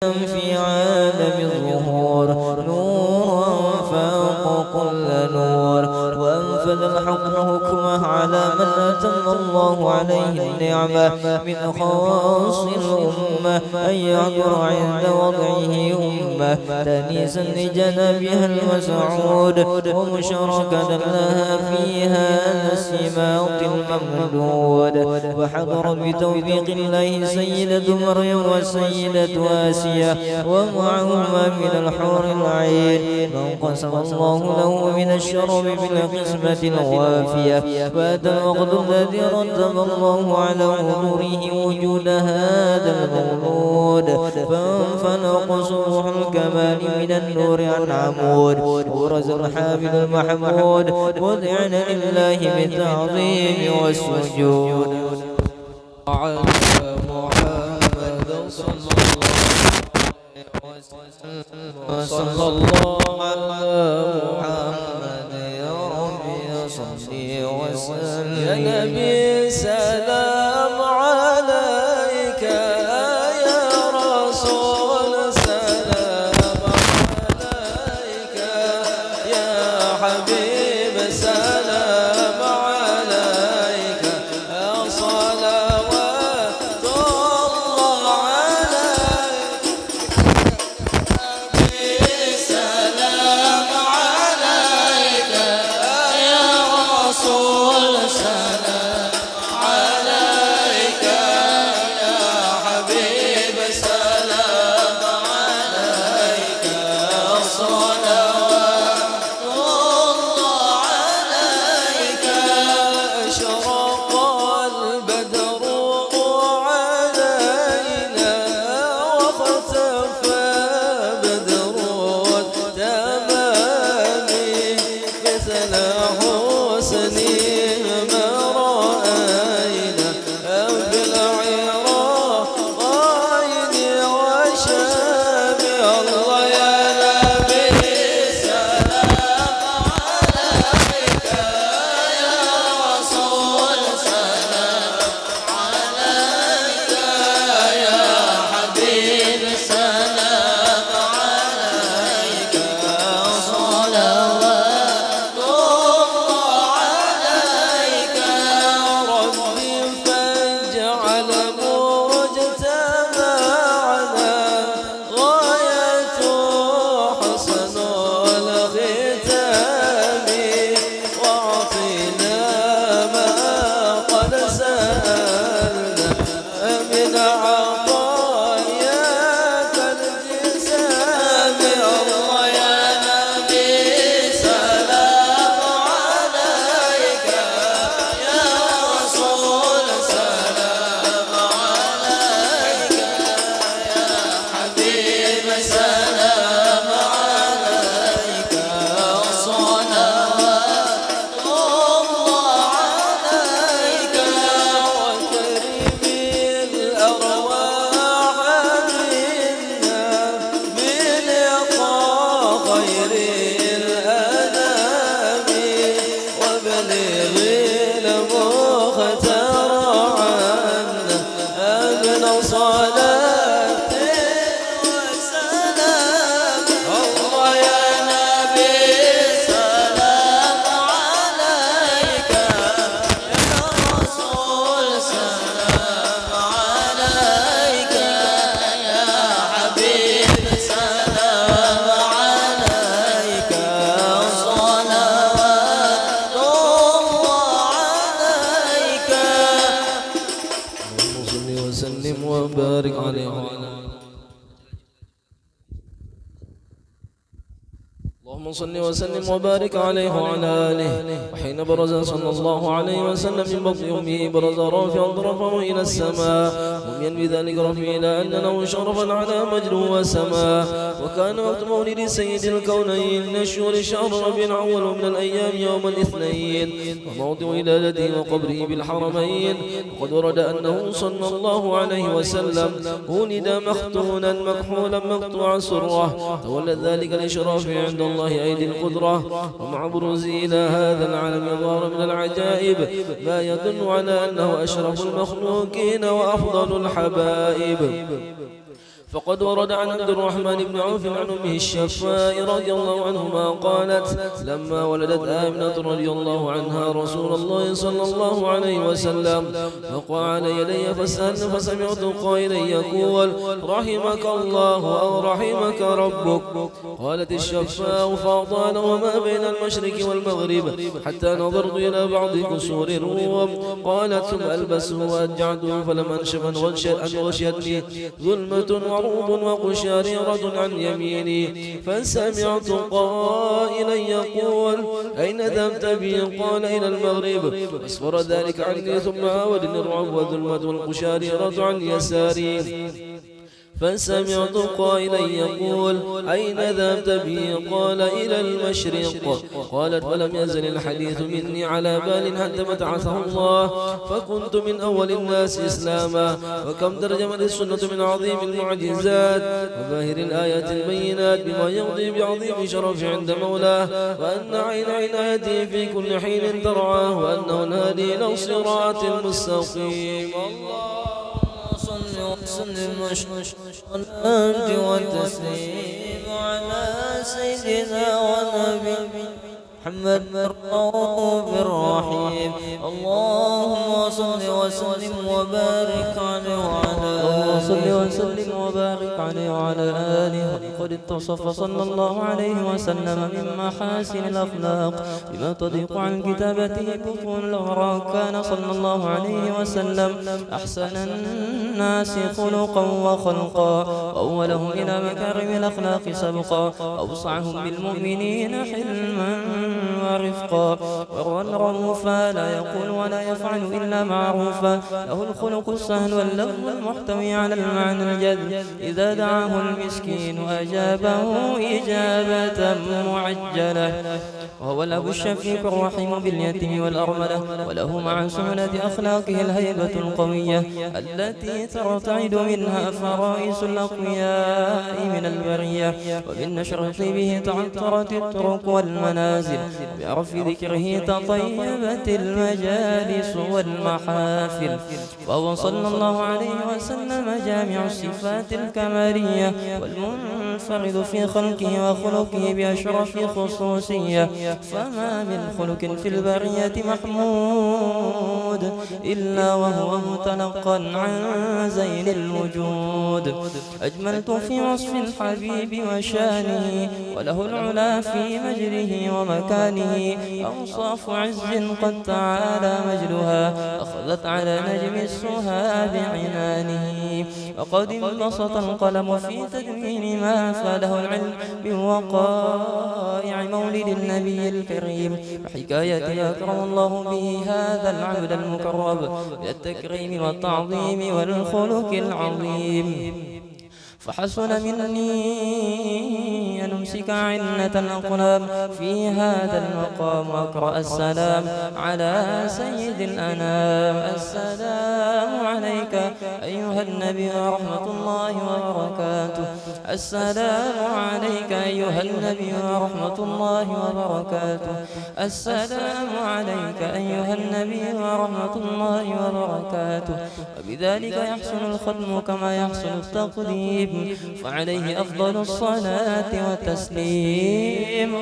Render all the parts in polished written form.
في عالم الظهور نورا فوق كل نور، وأنفذ الحكم حكمه على من أتم الله عليه النعمة من خواص الأمة أن يعبر عند وضعه أمة تأنيسا لجنابها المسعود ومشاركة لها فيها السماط الممدود، وحضر بتوفيق الله سيدة مريم وسيدة آسيا ومعهما من الحور العين من قسم الله له من الشرف بالقسمة الوافية، فأتى الوقت الذي رتب الله على حضوره وجود هذا المولود، فانفلق صبح الكمال من النور عن عمود، ورز الحافظ المحمود وذعن لله بالتعظيم والسجود على محمد صلى الله على محمد يا ربي صل وسلم يا نبي سلام عليك يا رسول سلام عليك يا حبيب سلام عليك يا صلوات الله عليك سلام عليك يا رسول سلام عليك يا حبيب سلام عليك يا صلوات الله عليك أشرق البدر علينا واختفى بدر التمام مثل حسنه ما رأينا في العراق عيني وشامي الله يا نبي سلام عليك يا رسول سلام عليك يا حبيب سلام عليك صلوات الله عليك ربي فاجعل مجتمعنا غاية حسن الختام واعطنا ما قد سألنا من عطاياك الجسام الله يا نبي سلام عليك يا رسول سلام عليك يا حبيب سلام عليك صلوات الله عليك وكريم الأرواح منا بلقاء خير الأنام وبلغ المختار عنا أمن صلاة وسلام الله يا نبي سلام عليك يا رسول سلام عليك يا حبيب سلام عليك صلوات الله عليك اللهم صل وسلم وبارك عليه وعلى اللهم صل وسلم وبارك عليه وعلى آله وحين برز صلى الله عليه وسلم من بطن أمه برز رافعا ضرفه إلى السماء مميا بذلك رفيع إلى أن له شرفا على مجد وسماء وكان وقت مولد سيد الكونين من الشهور شهر ربيع الأول من الأيام يوم الاثنين وموضع ولادته وقبره بالحرمين وقد ورد أنه صلى الله عليه وسلم ولد مختونا مكحولا مقطوع سره تولى ذلك الإشراف عند الله أيدي القدرة ومع بروزه إلى هذا العالم ظهر من العجائب ما يدل على أنه أشرف المخلوقين وأفضل الحبائب فقد ورد عن عبد الرحمن بن عوف عن أمه الشفاء رضي الله عنهما قالت لما ولدت آمنة رضي الله عنها رسول الله صلى الله عليه وسلم فقعد يدي فسألن فسمعت قائلا يقول رحمك الله أو رحمك ربك. قالت الشفاء فأطال وما بين المشرق والمغرب حتى نظرت إلى بعض كسور الروم. قالت ثم ألبسه وأجعته فلم أنشف أن غشيتني ظلمة وعروب وقشاريرة عن يميني فسمعت قائلا يقول أين ذهبت بي؟ قال إلى المغرب. فاسفر ذلك عني ثم عاودني الرعب والظلمة والقشاريرة عن يساري فسمعت قائلا يقول أين ذهبت بي؟ قال إلى المشرق. قالت فلم يزل الحديث مني على بال حتى بعثه الله فكنت من أول الناس إسلاما. وكم ترجمت السنة من عظيم المعجزات وباهر الآيات البينات بما يمضي بعظيم شرف عند مولاه وأن عين عنايته في كل حين ترعاه وأنه الهادي إلى الصراط المستقيم. وسلم والصلاة والتسليم على سيدنا ونبي محمد الرؤوف الرحيم. اللهم صل وسلم وبارك عليه وعلى آله قد اتصف صلى الله عليه وسلم من محاسن الأخلاق بما تضيق عن كتابته بطون الأوراق. كان صلى الله عليه وسلم أحسن الناس خلقا وخلقا وأولهم إلى مكارم الأخلاق سبقا أوسعهم بالمؤمنين حلما ورفقا والرؤوفا لا يقول ولا يفعل إلا معروفا له الخلق السهل واللفظ المحتوي على المعنى الجد إذا دعاه المسكين أجابه إجابة معجلة وهو الأب الشفيق الرحيم باليتيم والأرملة وله مع سهولة أخلاقه الهيبة القوية التي ترتعد منها فرائس الأقوياء من البرية وبالنشر طيبه تعطرت الطرق والمنازل وبعرف ذكره تطيبت المجالس والمحافل. وهو صلى الله عليه وسلم جامع الصفات الكمالية والمنفرد في خلقه وخلقه بأشرف خصوصية فما من خلق في البرية محمود إلا وهو متلقا عن زين الوجود. أجملت في وصف الحبيب وشانه وله العلا في مجره ومكانه أوصاف عز قد تعالى مجدها أخذت على نجم السها بعنانه. وقد انبسط القلم في تدوين ما أفاده العلم من وقائع مولد النبي الكريم وحكاية أكرم الله به هذا العبد المكرم بالتكريم والتعظيم والخلق العظيم. فحسن مني أن أمسك عنة الأقلام في هذا المقام وأقرأ السلام على سيد الأنام. السلام عليك أيها النبي ورحمة الله وبركاته. السلام عليك أيها النبي ورحمة الله وبركاته. السلام عليك أيها النبي ورحمة الله وبركاته. وبذلك يحسن الختم كما يحسن التقديم فعليه أفضل الصلاة والتسليم.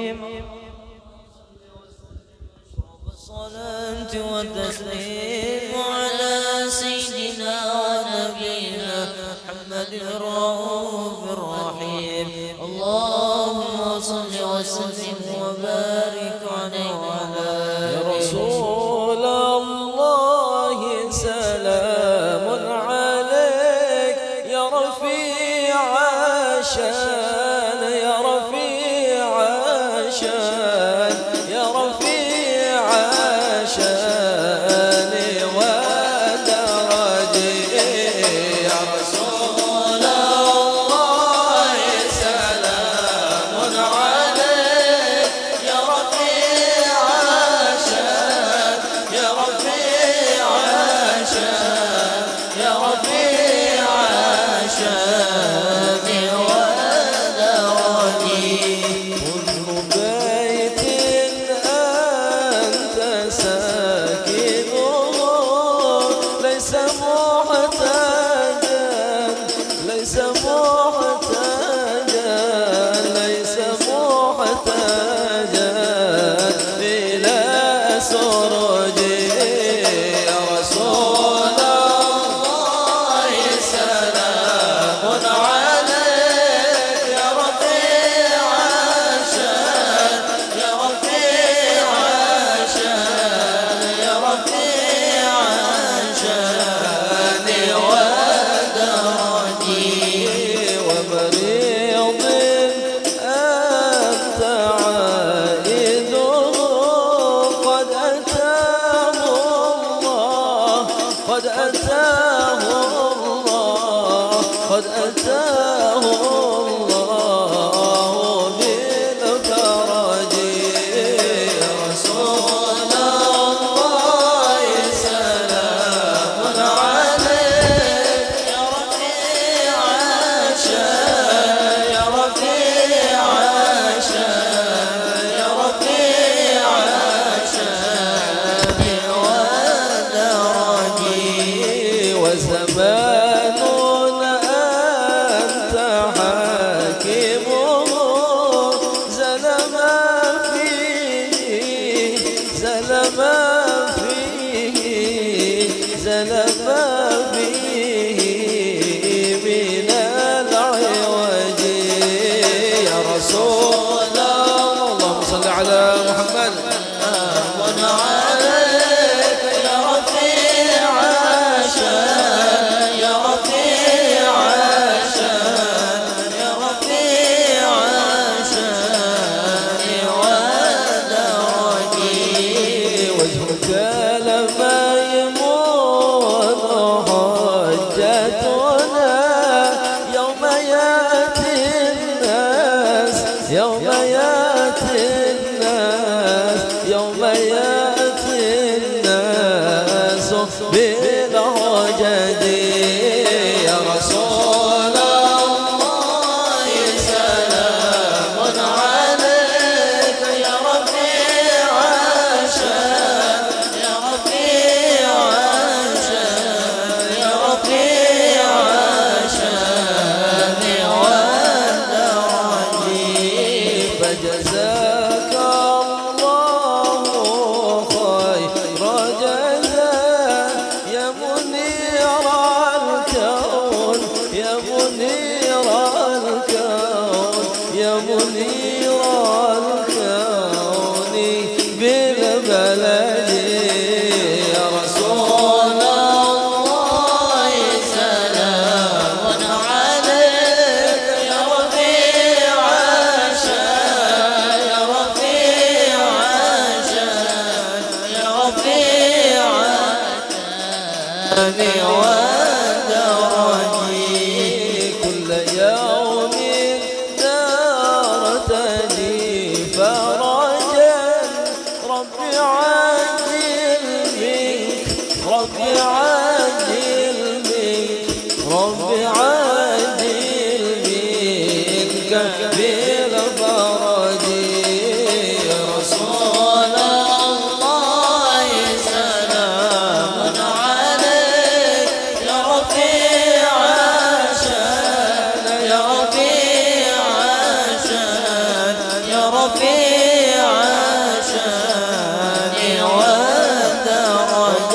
الصلاة والتسليم على سيدنا ونبينا محمد الرؤوف الرحيم. اللهم صل وسلم وبارك عليه وعلى يا رسول الله سلام عليك يا رفيع عشان يا رفيع عشان يا رفيع عشان ودرجي يا رسول الله سلام عليك يا رفيع عشان يا رفيع عشان يا رفيع عشان ودرجي مريض أنت عائده قد أتاه الله قد أتاه الله قد أتاه الله بالفرج يا رسول الله سلام عليك يا رفيع الشان يا رفيع الشان يا رفيع الشان والدرج وزمان أنت حاكمه زلما فيه زلما فيه زلما فيه من العوج يا رسول الله اللهم صل على محمد عليك يا رفيع الشان يا رفيع الشان يا رفيع الشان والدرج وجهك لما يمون حجتنا يوم ياتي الناس يوم ياتي الناس يوم ياتي الناس بالهجج يا رسول الله سلام عليك يا رفيع الشان يا رفيع الشان يا رفيع الشان والدرج فجزاك الله خير جزاء يا منير الكون يا منير الكون يا منير الكون بالبلد يا رسول الله سلام عليك يا رفيع الشان يا رفيع الشان يا رفيع الشان والدرج كل يوم دار تجي فرجا رب عجل منك رب عجل منك رب عجل منك بالفرج يا رسول الله سلام عليك يا رفيع الشان يا رفيع الشان يا رفيع الشان والدرج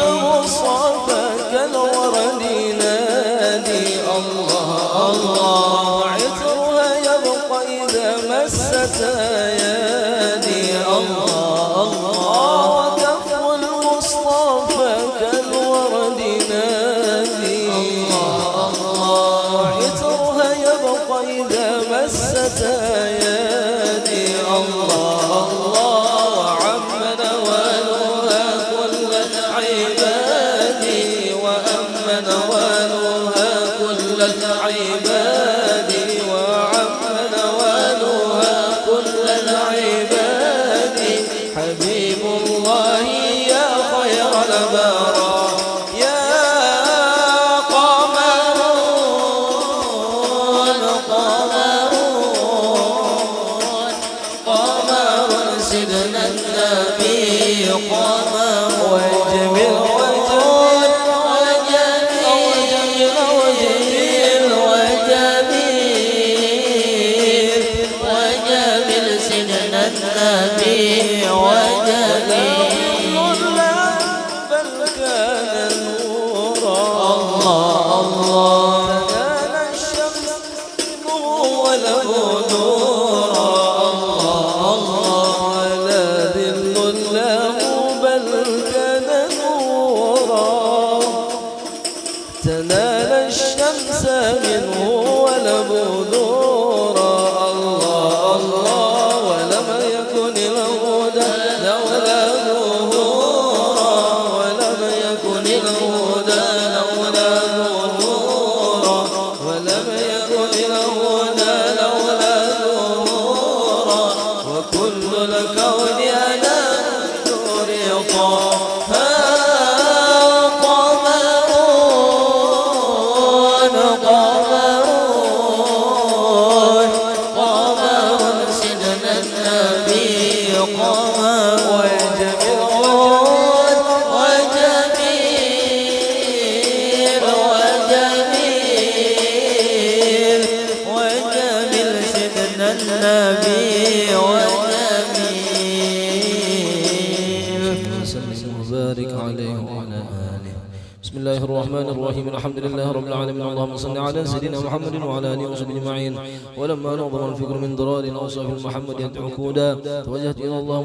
المصطفى كالورد ينادي الله الله عطرها يبقى إذا مست أيادي الله الله وكف المصطفى كالورد ينادي الله الله عطرها يبقى إذا مست أيادي الله الله عمن ولوها كل العباد وأمن ولوها كل العباد وعمن ولوها كل العباد حبيب الله يا خير البراء يا قمرون قمرون قمر سيدنا النبي قمر وجميل وجميل وجميل وجميل وجميل وجميل سيدنا النبي وجميل بل كان نورا الله الله كان الشمس وله نورا الله الله لا ذل له بل كان نورا تنال الشمس منه ولبورا النبي والجميل. وسلم وبارك عليه وعلى آله. بسم الله الرحمن الرحيم. الحمد لله رب العالمين. اللهم صل على سيدنا محمد وعلى اله وصحبه اجمعين. ولما نظم الفكر من ضرار اوصاف محمد عقودا توجهت الى الله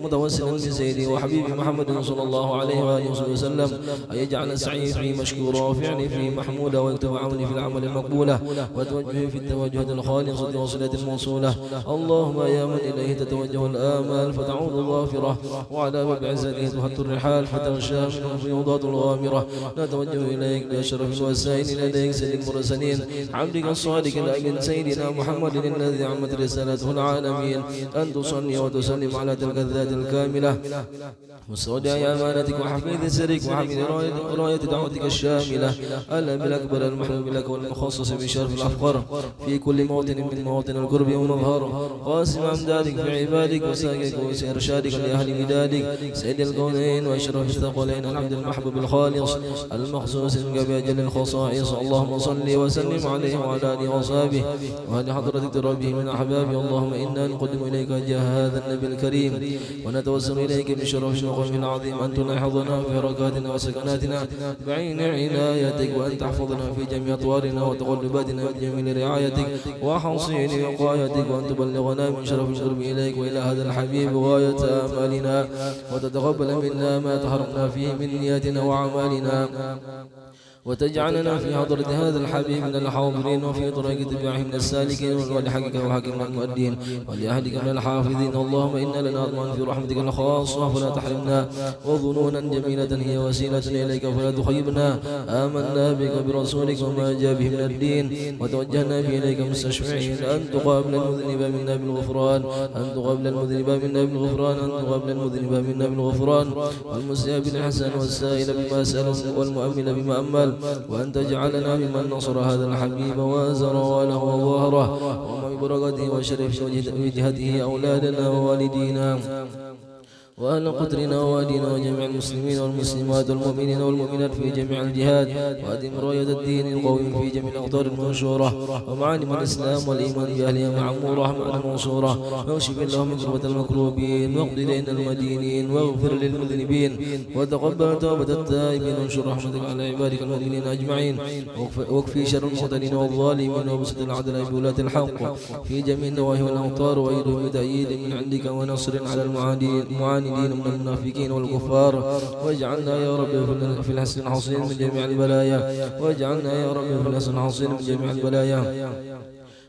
متوسلا بسيدي وحبيبي محمد صلى الله عليه واله وسلم ان يجعل سعي فيه مشكورا وفعلي فيه محمودا ويكتب عملي في العمل المقبوله وتوجهي في التوجهات الخالصه وصله الموصوله. اللهم يا من اليه تتوجه الامال فتعود الظافره وعلى باب عزته تهت الرحال فتغشى منه فيوضات الغامره. نتوجه إليك بأشرف الوسائل إليك سيد المرسلين عبدك الصادق الأمين سيدنا محمد الذي عمت رسالته العالمين أن تصلي وتسلم على تلك الذات الكاملة مستودع أمانتك وحفيظ سرك وحفيظ راية دعوتك الشاملة الأمين الأكبر المحبوب لك والمخصص بشرف الأفقر في كل موطن من مواطن القرب ومظهر قاسم أمدادك في عبادك وساقك وإرشادك لأهل بدادك سيد الكونين وأشرف الثقلين العبد المحبوب الخالص المخصوص بأجل الخصائص. اللهم صل وسلم عليه وعلى آله وصحبه وأهل حضرة ربه من أحبابه. اللهم إنا نقدم إليك جاه هذا النبي الكريم ونتوسل إليك بشرف المقام العظيم أن تلاحظنا في حركاتنا وسكناتنا بعين عنايتك وأن تحفظنا في جميع أطوارنا وتقلباتنا بجميل رعايتك وحصين وقايتك وأن تبلغنا من شرف القرب إليك وإلى هذا الحبيب غاية آمالنا وتتقبل منا ما تحرمنا فيه من نياتنا وأعمالنا وتجعلنا في حضرة هذا الحبيب من الحاضرين وفي طريق اتباعه من السالكين ولحقك وحكم المؤدين ولأهلك من الحافظين. اللهم إنا لنا أضمان في رحمتك الخاصة فلا تحرمنا وظنونا جميلة هي وسيلة إليك فلا تخيبنا. آمنا بك برسولك وما جاء به من الدين وتوجهنا به إليك مستشفعين أن تقابل المذنب منا بالغفران أن تقابل المذنب منا بالغفران أن تقابل المذنب منا بالغفران والمسيء بالحسن والسائل بما سأل والمؤمن بما أمل وأن تجعلنا ممن نصر هذا الحبيب وازر وله وظهره وما ببركته وشرف وجهته أولادنا ووالدينا وأهل قدرنا ووالدينا وجميع المسلمين والمسلمات والمؤمنين والمؤمنات في جميع الجهاد وأدم راية الدين القويم في جميع الأقطار المنشورة ومعالم الإسلام والإيمان بأهلها معمورة معنى منصورة واكشف اللهم من كربة المكروبين واقض دين المدينين واغفر للمذنبين وتقبل توبة التائبين وانشر رحمتك على عبادك المؤمنين أجمعين واكفي شر المعتدين والظالمين وبسط العدل بولاة الحق في جميع النواهي والأمطار وأيدهم بتأييد من عندك ونصر على المعاندين من المنافقين والكفار واجعلنا يا رب في الحسن الحصين من جميع البلايا واجعلنا يا رب في الحسن الحصين من جميع البلايا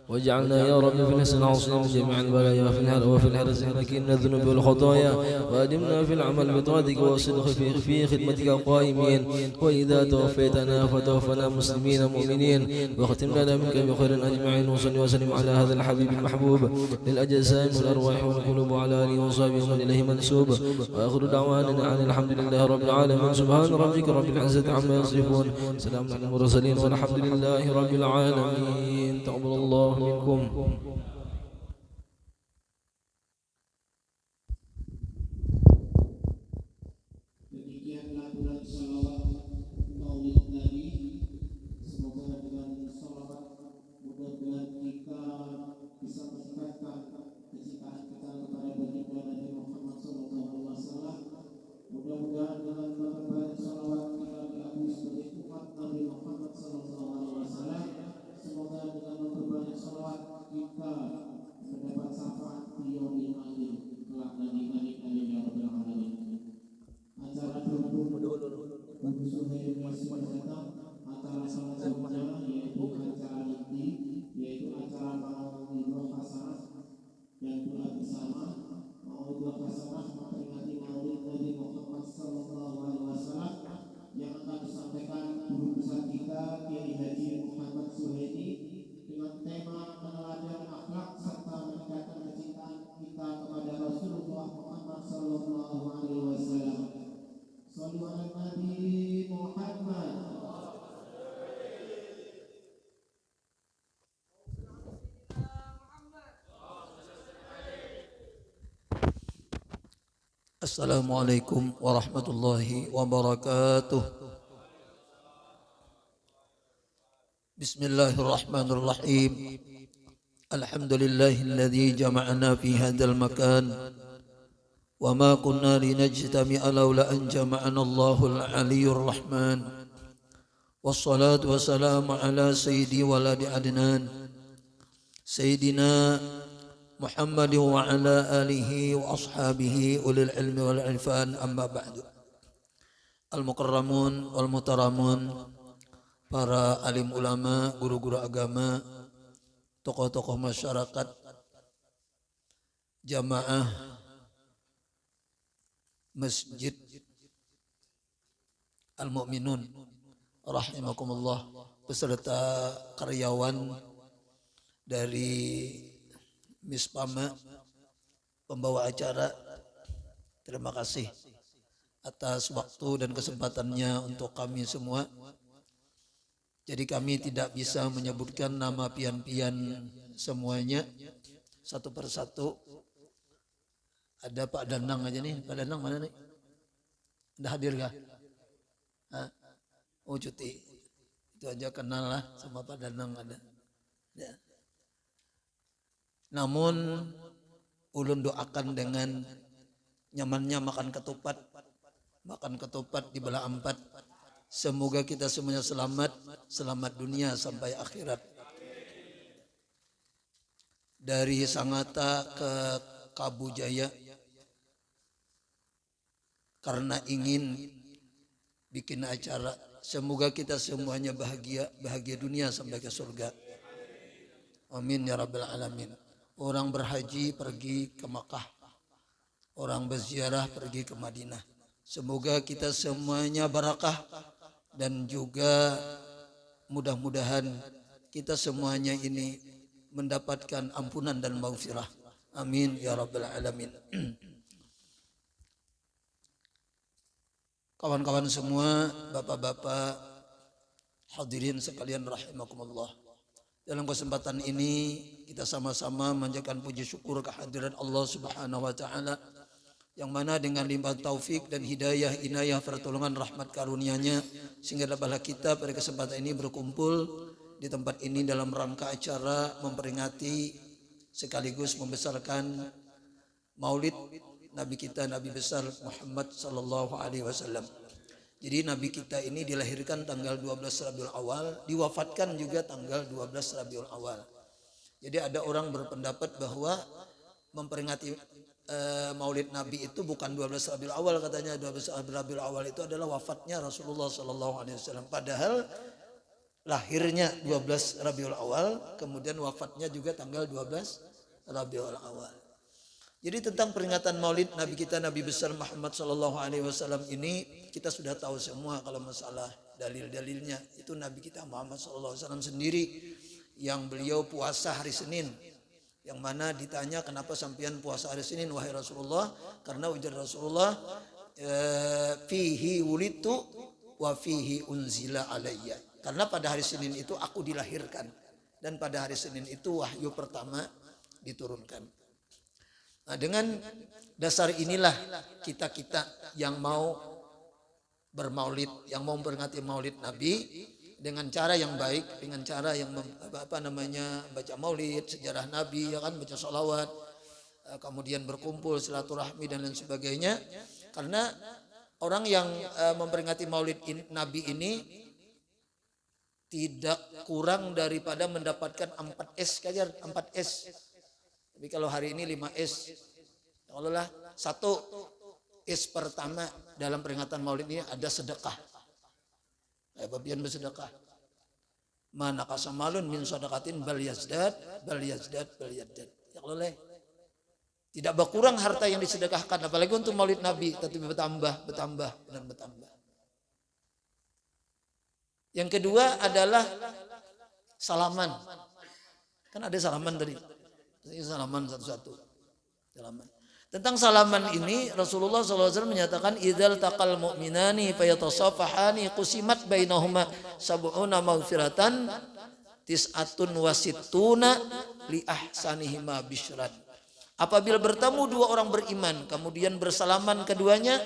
واجعلنا يا رب في الحسن العظيم من جميع البلايا وفي الحرز الحكيم من الذنوب والخطايا وأدمنا في العمل بطاعتك والصدق في خدمتك قائمين وإذا توفيتنا فتوفنا مسلمين مؤمنين واختم لنا منك بخير أجمعين وصل وسلم على هذا الحبيب المحبوب للأجسام والأرواح والقلوب وعلى آله وصحبه ومن إليه منسوب وآخر دعوانا عن الحمد لله رب العالمين. سبحان ربك رب العزة عما يصفون سلام على المرسلين والحمد لله رب العالمين. تقبل الله منكم. Demikianlah bulan salawat Maulid Nabi. Semoga dengan salawat mudah-mudahan kita bisa meningkatkan kecintaan kita kepada baginda Nabi Muhammad SAW. Mudah-mudahan dengan berbagai salawat kita diakui sebagai umat Nabi Muhammad SAW. Semoga dengan berbagai salawat kita mendapat syafaat beliau di akhir kelak nanti ya Rabbal Alamin. Acara berhubung Suhail masih datang antara salah satunya yaitu acara inti yaitu acara Maulid Hasanah dan doa bersama Maulid Hasanah memperingati Maulid Nabi Muhammad SAW yang akan disampaikan guru besar kita Kiai Haji Muhammad Suhaili dengan tema meneladani akhlak serta meningkatkan kecintaan kita kepada Rasulullah Muhammad SAW. Sallu ala Nabi Muhammad. Assalamualaikum warahmatullahi wabarakatuh. Bismillahirrahmanirrahim. Alhamdulillahilladzi jama'ana fi hadzal makan wa ma kunna linajtami'a laula an jama'ana Allahul Aliyyur Rahman. Wassalatu wassalamu ala sayyidi waladi adnan sayyidina Muhammad wa ala alihi wa ashabihi ulil ilmi wal irfan, amma ba'du. Al-mukarramun wal mutaramun, para alim ulama, guru-guru agama, tokoh-tokoh masyarakat, jamaah Masjid Al-Mu'minun rahimakumullah, beserta karyawan dari Mispama, pembawa acara, terima kasih atas waktu dan kesempatannya untuk kami semua. Jadi kami tidak bisa menyebutkan nama pian-pian semuanya satu persatu. Ada Pak Danang aja nih. Pak Danang mana nih? Udah hadir kah? Hah? Oh, cuti. Itu aja kenal lah sama Pak Danang ada. Ya. Namun ulun doakan dengan nyamannya makan ketupat di belah empat. Semoga kita semuanya selamat dunia sampai akhirat. Dari Sangatta ke Kabujaya, karena ingin bikin acara. Semoga kita semuanya bahagia dunia sampai ke surga. Amin ya rabbal alamin. Orang berhaji pergi ke Makkah, orang berziarah pergi ke Madinah. Semoga kita semuanya barakah dan juga mudah-mudahan kita semuanya ini mendapatkan ampunan dan maghfirah. Amin ya rabbal alamin. Kawan-kawan semua, bapak-bapak, hadirin sekalian rahimakumullah. Dalam kesempatan ini kita sama-sama menjalankan puji syukur kehadiran Allah Subhanahu wa taala, yang mana dengan limpah taufik dan hidayah, inayah, pertolongan, rahmat karunia-Nya, sehingga dapatlah kita pada kesempatan ini berkumpul di tempat ini dalam rangka acara memperingati sekaligus membesarkan Maulid Nabi kita, Nabi besar Muhammad sallallahu alaihi wasallam. Jadi Nabi kita ini dilahirkan tanggal 12 Rabiul Awal, diwafatkan juga tanggal 12 Rabiul Awal. Jadi ada orang berpendapat bahwa memperingati Maulid Nabi itu bukan 12 Rabiul Awal, katanya 12 Rabiul Awal itu adalah wafatnya Rasulullah sallallahu alaihi wasallam. Padahal lahirnya 12 Rabiul Awal, kemudian wafatnya juga tanggal 12 Rabiul Awal. Jadi tentang peringatan Maulid Nabi kita, Nabi besar Muhammad sallallahu alaihi wasallam ini kita sudah tahu semua. Kalau masalah dalil-dalilnya itu Nabi kita Muhammad sallallahu alaihi wasallam sendiri yang beliau puasa hari Senin, yang mana ditanya kenapa sampean puasa hari Senin wahai Rasulullah, karena ujar Rasulullah fihi wulitu wa fihi unzila alayya, karena pada hari Senin itu aku dilahirkan dan pada hari Senin itu wahyu pertama diturunkan. Nah, dengan dasar inilah kita yang mau bermaulid, yang mau memperingati Maulid Nabi dengan cara yang baik, dengan cara yang baca maulid, sejarah Nabi, ya kan, baca sholawat, kemudian berkumpul silaturahmi dan lain sebagainya. Karena orang yang memperingati Maulid Nabi ini tidak kurang daripada mendapatkan 4S saja, 4S. Tapi kalau hari ini 5S. Kalau lah 1S pertama dalam peringatan Maulid ini ada sedekah. Babian bersedekah. Mana kasamalun min sedekatin bal yazdad. Ya Allah, tidak berkurang harta yang disedekahkan, apalagi untuk Maulid Nabi, tapi bertambah dan bertambah. Yang kedua adalah salaman. Kan ada salaman tadi. Salaman satu-satu. Salaman. Tentang salaman ini Rasulullah SAW menyatakan idzal taqal mu'minani fayatasafahani qusimat bainahuma sab'una maghfiratan tis'atun wasittuna li ahsanihima bisyran. Apabila bertemu dua orang beriman kemudian bersalaman keduanya,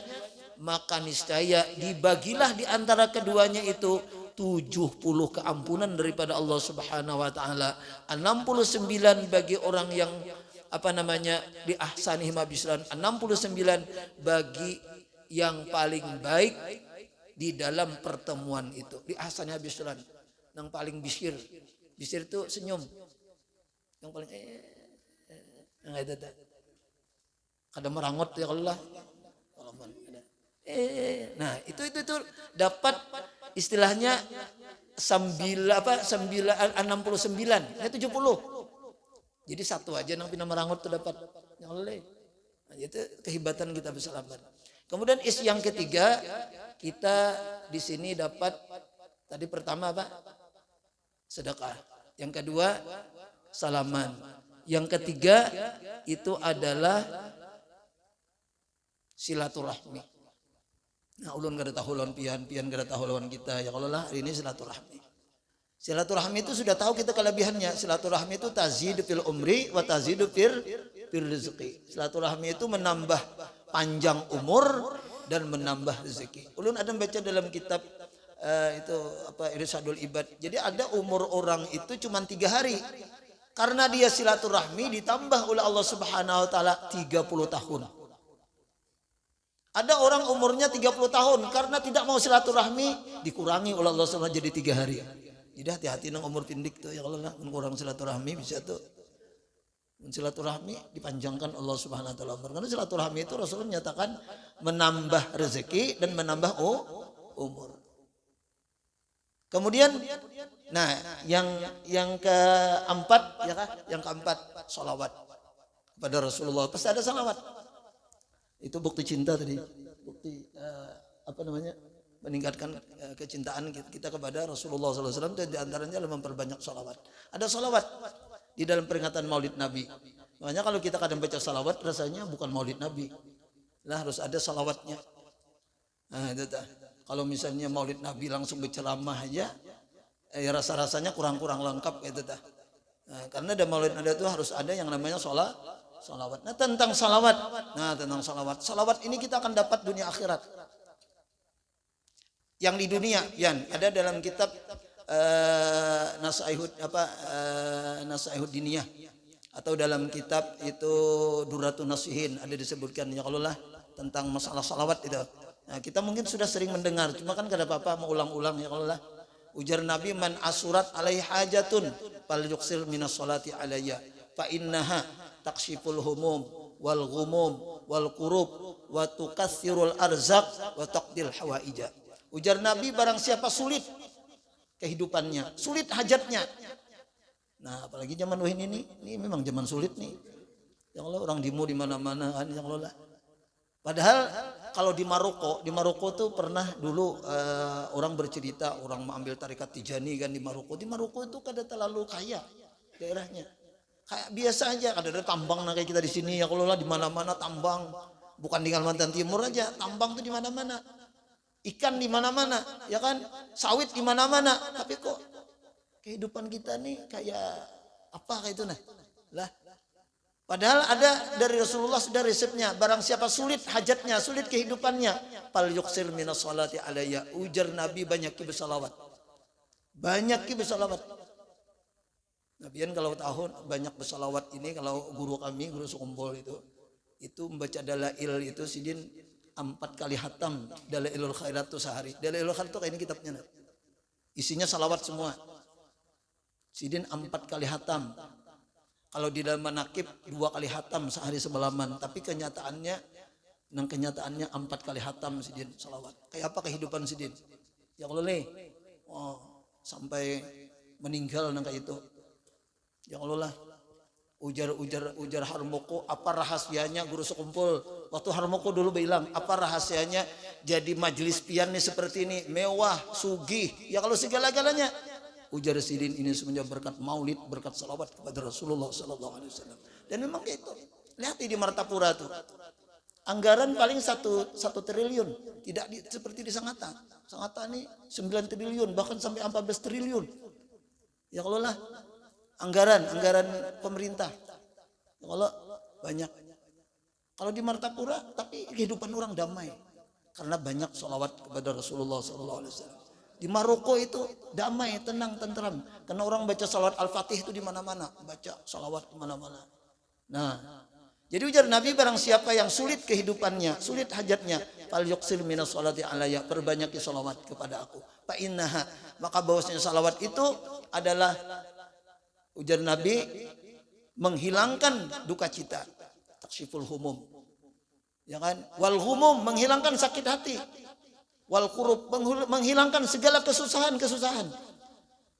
maka niscaya dibagilah di antara keduanya itu 70 keampunan daripada Allah Subhanahu wa taala, 69 bagi orang yang di ahsani mabisran, 69 bagi yang paling baik di dalam pertemuan itu. Di ahsani mabisran, yang paling bisir itu senyum, yang paling kada merangot ya Allah. Nah itu dapat istilahnya 69, ini 70. Jadi satu aja nang pina merangot tuh dapat. Ya Allah. Nah, itu kehebatan kita bersalaman. Kemudian yang ketiga, kita di sini dapat tadi pertama apa? Sedekah. Yang kedua salaman. Yang ketiga itu adalah silaturahmi. Nah, ulun kada tahu lawan pian kada tahu lawan kita. Ya kalau lah hari ini silaturahmi. Silaturahmi itu sudah tahu kita kelebihannya. Silaturahmi itu tazidu fil umri wa tazidu fil rizqi. Silaturahmi itu menambah panjang umur dan menambah rezeki. Ulun ada baca dalam kitab Irsyadul Ibad. Jadi ada umur orang itu cuma 3 hari. Karena dia silaturahmi ditambah oleh Allah Subhanahu wa taala 30 tahun. Ada orang umurnya 30 tahun karena tidak mau silaturahmi dikurangi oleh Allah Subhanahu wa taala jadi 3 hari. Jadi hati-hati nang umur pindik tuh ya kalau lah kurang silaturahmi bisa tuh. Silaturahmi dipanjangkan Allah Subhanahu wa taala. Karena silaturahmi itu Rasulullah menyatakan menambah rezeki dan menambah umur. Kemudian nah yang keempat ya kah? Yang keempat salawat kepada Rasulullah. Pasti ada salawat. Itu bukti cinta tadi. Bukti meningkatkan kecintaan kita kepada Rasulullah SAW. Dan diantaranya adalah memperbanyak salawat. Ada salawat di dalam peringatan Maulid Nabi. Makanya kalau kita kadang baca salawat rasanya bukan Maulid Nabi. Lah harus ada salawatnya. Nah, itu kalau misalnya Maulid Nabi langsung berceramah aja, rasa-rasanya kurang-kurang lengkap gitu dah. Nah, karena ada Maulid Nabi itu harus ada yang namanya salawat. Nah, tentang salawat. Salawat ini kita akan dapat dunia akhirat. Yang di dunia, ada dalam kitab Nasaihud Diniyah atau dalam kitab itu Duratun Nasihin ada disebutkan ya kalau lah tentang masalah salawat itu. Nah, kita mungkin sudah sering mendengar, cuma kan kada apa-apa mau ulang-ulang ya kalau lah. Ujar Nabi, man asurat alaihi hajatun fal yuksir minas salati alayya fa innaha takshiful humum wal ghumum wal kurub wa tukathirul arzaq wa taqdil hawaija. Ujar Nabi, barang siapa sulit kehidupannya, sulit hajatnya. Nah, apalagi zaman ini memang zaman sulit nih. Ya Allah, orang demo di mana-mana kan ya Allah. Padahal kalau di Maroko tuh pernah dulu orang bercerita, orang mengambil tarekat Tijani kan di Maroko. Di Maroko itu kada terlalu kaya daerahnya. Kayak biasa aja, ada tambang nah kayak kita di sini ya kalau lah di mana-mana tambang. Bukan di Kalimantan Timur aja, tambang tuh di mana-mana. Ikan di mana-mana, ya kan? Sawit di mana-mana. Tapi kok kehidupan kita nih kayak apa kayak itu nah? Lah. Padahal ada dari Rasulullah sudah resepnya. Barang siapa sulit hajatnya, sulit kehidupannya, fal yuksir minas salati alayya. Ujar Nabi, banyak bersalawat. Banyak bersalawat. Nabian kalau tahun banyak bersalawat ini, kalau guru kami, guru Sukumpul itu membaca dalail itu sidin 4 kali hatam Dalailul Khairat itu sehari. Dalailul Khairat itu kayak ini kitabnya. Isinya salawat semua. Sidin 4 kali hatam. Kalau di dalam manakib 2 kali hatam sehari semalaman. Tapi kenyataannya 4 kali hatam sidin salawat. Kayak apa kehidupan sidin? Ya Allah sampai meninggal nang kayak itu. Ya Allah lah. Ujar Harmoko, apa rahasianya guru Sekumpul? Waktu Harmoko dulu bilang, apa rahasianya jadi majelis pian nih seperti ini, mewah, sugih, ya kalau segala-galanya. Ujar sidin ini semenjak berkat maulid, berkat salawat kepada Rasulullah SAW. Dan memang kayak itu. Lihat di Martapura tuh, anggaran paling 1 triliun, tidak seperti di Sangatta. Sangatta ini 9 triliun, bahkan sampai 14 triliun. Ya kalau lah. Anggaran pemerintah. Kalau banyak. Kalau di Martapura, tapi kehidupan orang damai. Karena banyak salawat kepada Rasulullah SAW. Di Maroko itu damai, tenang, tentram. Karena orang baca salawat Al-Fatih itu di mana-mana, baca salawat di mana-mana. Nah, jadi ujar Nabi, barang siapa yang sulit kehidupannya, sulit hajatnya, fal yuksir minas salati alayya, perbanyaki salawat kepada aku. Fa innaha, maka bahwasanya salawat itu adalah, ujar Nabi, menghilangkan duka cita, taksiful humum. Ya kan? Wal humum, menghilangkan sakit hati. Wal kurub, menghilangkan segala kesusahan-kesusahan.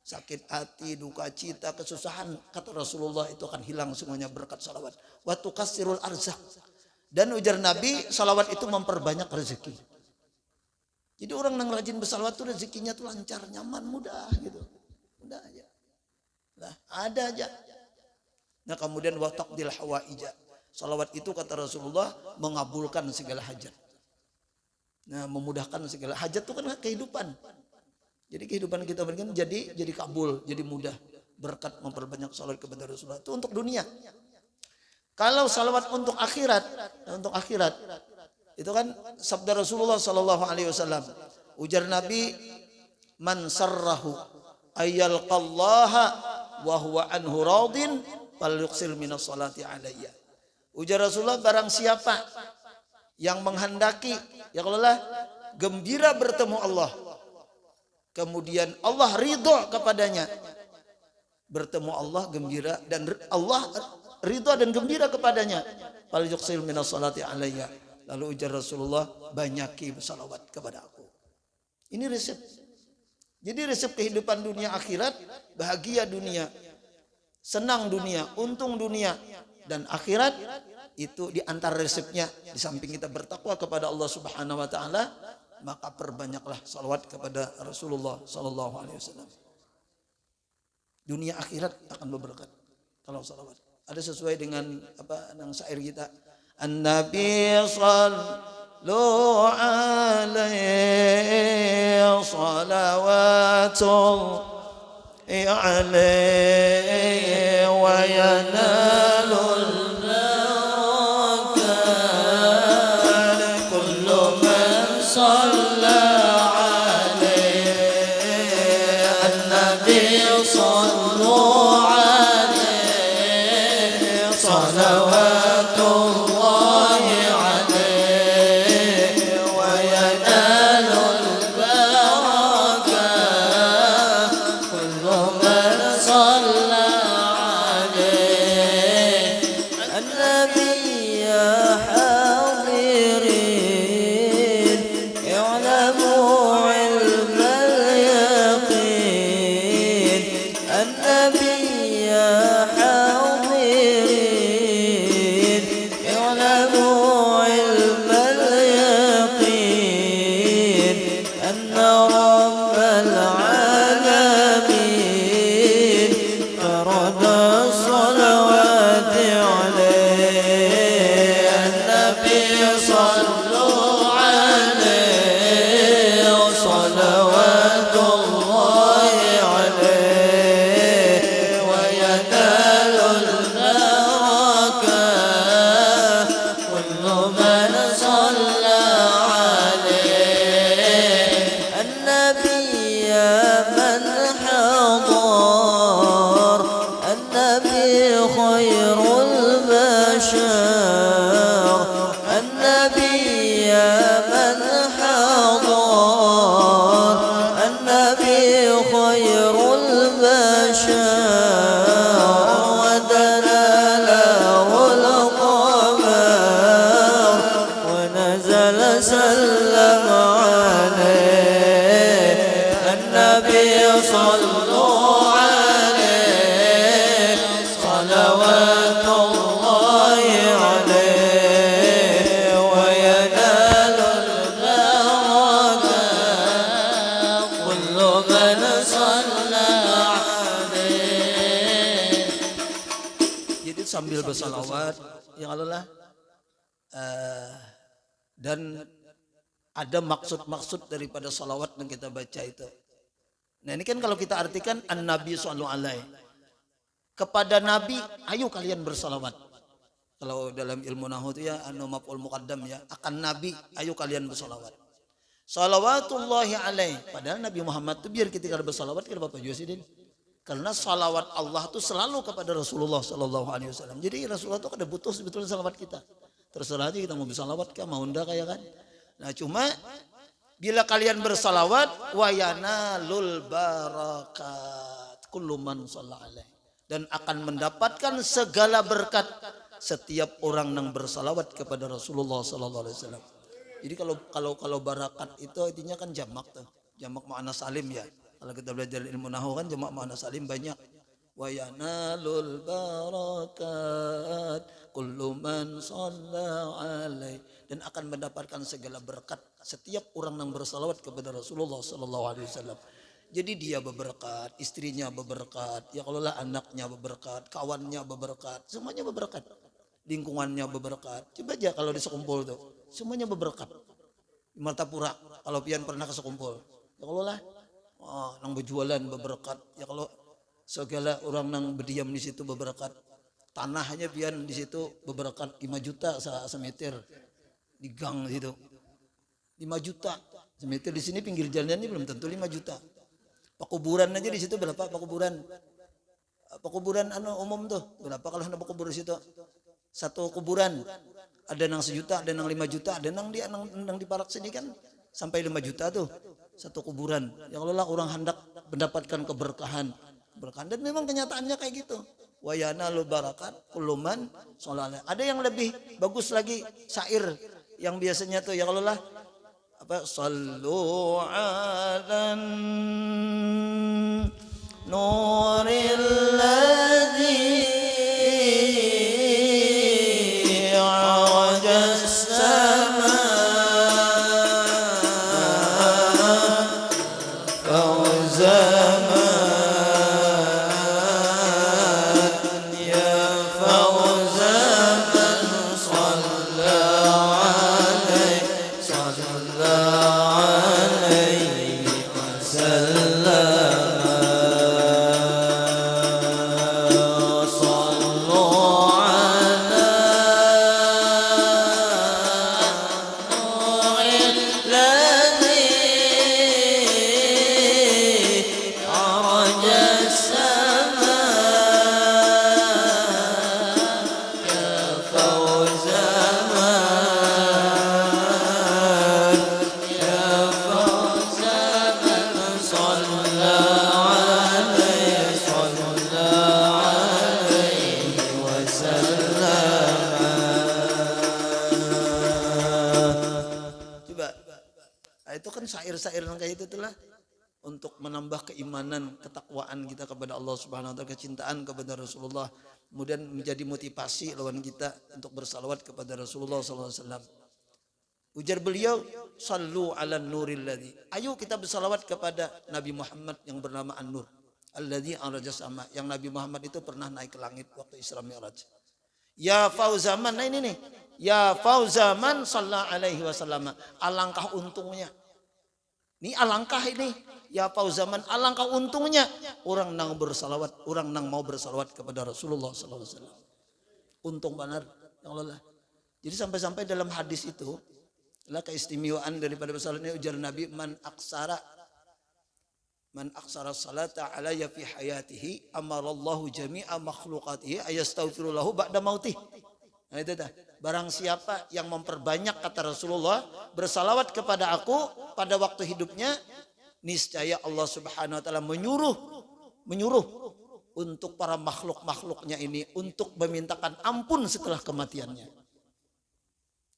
Sakit hati, duka cita, kesusahan, kata Rasulullah, itu akan hilang semuanya berkat salawat. Wa tukassirul arzak. Dan ujar Nabi, salawat itu memperbanyak rezeki. Jadi orang yang rajin bersalawat itu rezekinya tuh lancar, nyaman, mudah gitu. Mudah aja. Nah, ada aja. Nah, kemudian wa taqdil hawaija. Salawat itu kata Rasulullah mengabulkan segala hajat. Nah, memudahkan segala hajat itu kan kehidupan. Jadi kehidupan kita berikan jadi kabul, jadi mudah berkat memperbanyak salawat kepada Rasulullah. Itu untuk dunia. Kalau salawat untuk akhirat itu kan sabda Rasulullah sallallahu alaihi wasallam. Ujar Nabi, man sarrahu ayyalqallaha wa huwa anhu radin falyuqsil minas salati alayya. Ujar Rasulullah, barang siapa yang menghendaki, ya kalau lah gembira bertemu Allah, kemudian Allah ridho kepadanya, bertemu Allah gembira dan Allah ridho dan gembira kepadanya, fal yuqsil minas salati alayya. Lalu ujar Rasulullah, banyaki bersalawat kepada aku. Ini resep. Jadi resep kehidupan dunia akhirat, bahagia dunia, senang dunia, untung dunia, dan akhirat itu di antara resepnya, di samping kita bertakwa kepada Allah Subhanahu wa taala, maka perbanyaklah salawat kepada Rasulullah sallallahu alaihi wasallam. Dunia akhirat akan berberkat kalau salawat. Ada sesuai dengan apa nang syair kita. An-Nabi sallu alaihi salawatullahi alaihi wa yanalul sambil bersalawat, ya Allah, dan ada maksud-maksud daripada salawat yang kita baca itu. Nah ini kan kalau kita artikan an-Nabi sallallahu alaihi, kepada Nabi ayo kalian bersalawat. Kalau dalam ilmu nahwu itu ya anu maf'ul muqaddam ya, akan Nabi ayo kalian bersalawat. Salawatullahi alaih. Padahal Nabi Muhammad itu biar ketika bersalawat kita Bapak juga sih, Din. Karena salawat Allah itu selalu kepada Rasulullah Sallallahu Alaihi Wasallam. Jadi Rasulullah itu kada butuh sebetulnya salawat kita. Terserah aja kita mau bersalawat kah, mau enggak kayak kan. Nah cuma bila kalian bersalawat wa yanalul barakat kullu man shalla alaihi, dan akan mendapatkan segala berkat setiap orang yang bersalawat kepada Rasulullah Sallallahu Alaihi Wasallam. Jadi kalau barakat itu artinya kan jamak tuh, jamak makna salim ya. Kalau kita belajar ilmu nahwu kan jamak makna salim banyak. Wa yanalul barakat kullu man shalla alaihi, dan akan mendapatkan segala berkat setiap orang yang bersalawat kepada Rasulullah Sallallahu Alaihi Wasallam. Jadi dia berberkat, istrinya berberkat, ya kalau lah anaknya berberkat, kawannya berberkat, semuanya berberkat, lingkungannya berberkat. Coba aja kalau di sekumpul tuh, semuanya berberkat. Di Martapura, kalau pian pernah ke sekumpul, ya kalau lah, nang berjualan berberkat, ya kalau segala orang nang berdiam di situ berberkat. Tanahnya pian di situ berberkat 5 juta semeter di gang situ. 5 juta semeter di sini pinggir jalannya belum tentu 5 juta. Pekuburan aja di situ berapa pekuburan? Pekuburan umum tuh berapa kalau hendak kubur di situ? Satu kuburan ada nang 1 juta, ada nang 5 juta, ada nang di Parak sini kan sampai 5 juta tuh satu kuburan. Yang lelah orang hendak mendapatkan keberkahan. Dan memang kenyataannya kayak gitu. Wa yanalu barakat kuluman sholala. Ada yang lebih bagus lagi syair yang biasanya tuh ya kalau lah apa sallu alan nuril ladzi ajas sama syair-syair kayak itu itulah untuk menambah keimanan, ketakwaan kita kepada Allah Subhanahu wa taala, kecintaan kepada Rasulullah, kemudian menjadi motivasi lawan kita untuk bersalawat kepada Rasulullah sallallahu alaihi wasallam. Ujar beliau, "Shallu 'alan nuril ladzi." Ayo kita bersalawat kepada Nabi Muhammad yang bernama An-Nur, alladzi araja sama, yang Nabi Muhammad itu pernah naik ke langit waktu Isra Mi'raj. Ya fauzaman, nah ini nih. Ya fauzaman sallallahu alaihi wasallam. Alangkah untungnya. Ini alangkah ini, ya fauzaman, alangkah untungnya orang nang bersalawat, orang nang mau bersalawat kepada Rasulullah sallallahu alaihi wasallam. Untung benar, ya Allah. Jadi sampai-sampai dalam hadis itu, lah keistimewaan daripada bersalawat ini ujar Nabi, man aksara salata alayya fi hayatihi amarallahu jami'a makhluqatihi ayastaghfirullahu ba'da mautih. Nah itu dah. Barang siapa yang memperbanyak kata Rasulullah bersalawat kepada aku pada waktu hidupnya, niscaya Allah Subhanahu wa taala menyuruh untuk para makhluk-makhluknya ini untuk memintakan ampun setelah kematiannya.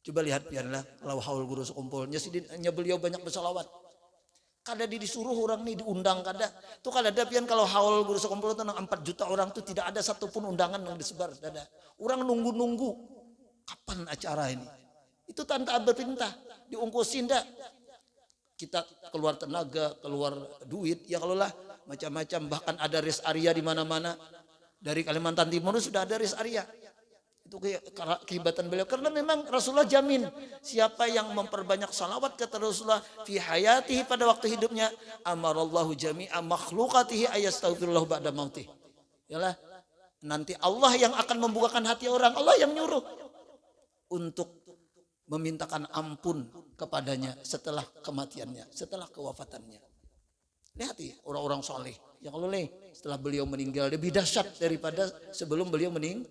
Coba lihat biarlah kalau haul guru sekumpulnya beliau banyak bersalawat. Kada disuruh orang nih diundang kada. Tuh kada ada pian kalau haul guru sekumpul itu 4 juta orang tuh tidak ada satupun undangan yang disebar, tidak ada. Orang nunggu kapan acara ini. Itu tanpa berperintah, diungkusin dah. Kita keluar tenaga, keluar duit, ya kalau lah macam-macam, bahkan ada rest area di mana-mana. Dari Kalimantan Timur sudah ada rest area. Itu kehebatan beliau, karena memang Rasulullah jamin siapa yang memperbanyak salawat kata Rasulullah fi hayatihi pada waktu hidupnya, amarallahu jami'a makhluqatihi ayastaghfirullah ba'da mautih. Yalah, nanti Allah yang akan membukakan hati orang, Allah yang nyuruh untuk memintakan ampun kepadanya setelah kematiannya, setelah kewafatannya. Lihat ya orang-orang soleh yang setelah beliau meninggal lebih dahsyat daripada sebelum beliau meninggal.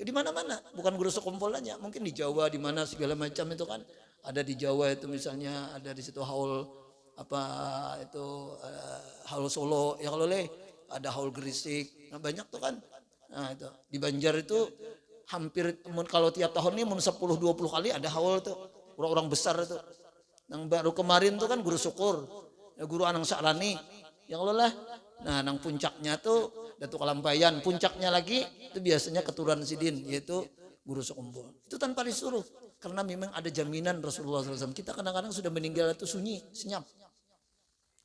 Di mana-mana, bukan guru sekumpul aja, mungkin di Jawa di mana segala macam itu kan. Ada di Jawa itu misalnya ada di situ haul haul Solo yang ada haul Gresik. Nah, banyak tuh kan. Nah, itu di Banjar itu hampir kalau tiap tahun ini 10-20 kali ada haul tuh. Orang-orang besar itu. Yang baru kemarin tuh kan guru syukur, ya, guru Anang Saklani yang Nah, nang puncaknya tuh Datuk Kalampayan, puncaknya lagi itu biasanya keturunan Sidin, yaitu guru sekumpul. Itu tanpa disuruh, karena memang ada jaminan Rasulullah SAW. Kita kadang-kadang sudah meninggal itu sunyi, senyap.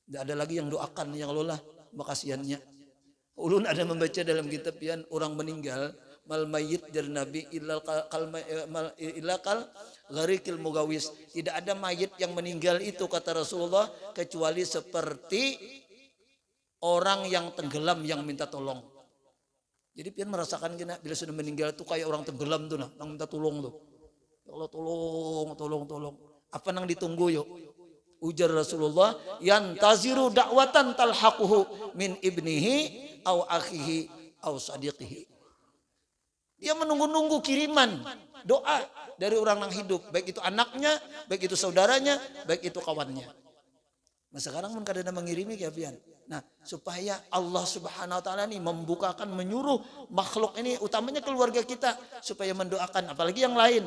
Tidak ada lagi yang doakan, yang makasihannya. Ulun ada membaca dalam kitab pian orang meninggal, mal mayyit dari Nabi illa kal gharikil mugawis. Tidak ada mayit yang meninggal itu kata Rasulullah kecuali seperti orang yang tenggelam yang minta tolong. Jadi pian merasakan kena bila sudah meninggal itu kayak orang tenggelam tuh nang minta tolong tuh. Ya Allah tolong. Apa nang ditunggu yuk? Ujar Rasulullah, yantaziru da'watan talhaquhu min ibnihi au akhihi au sadiqihi. Dia menunggu-nunggu kiriman doa dari orang yang hidup, baik itu anaknya, baik itu saudaranya, baik itu kawannya. Nah, sekarang pun kadang mengirimi ya pian. Nah, supaya Allah Subhanahu wa taala ini membukakan, menyuruh makhluk ini, utamanya keluarga kita, supaya mendoakan apalagi yang lain.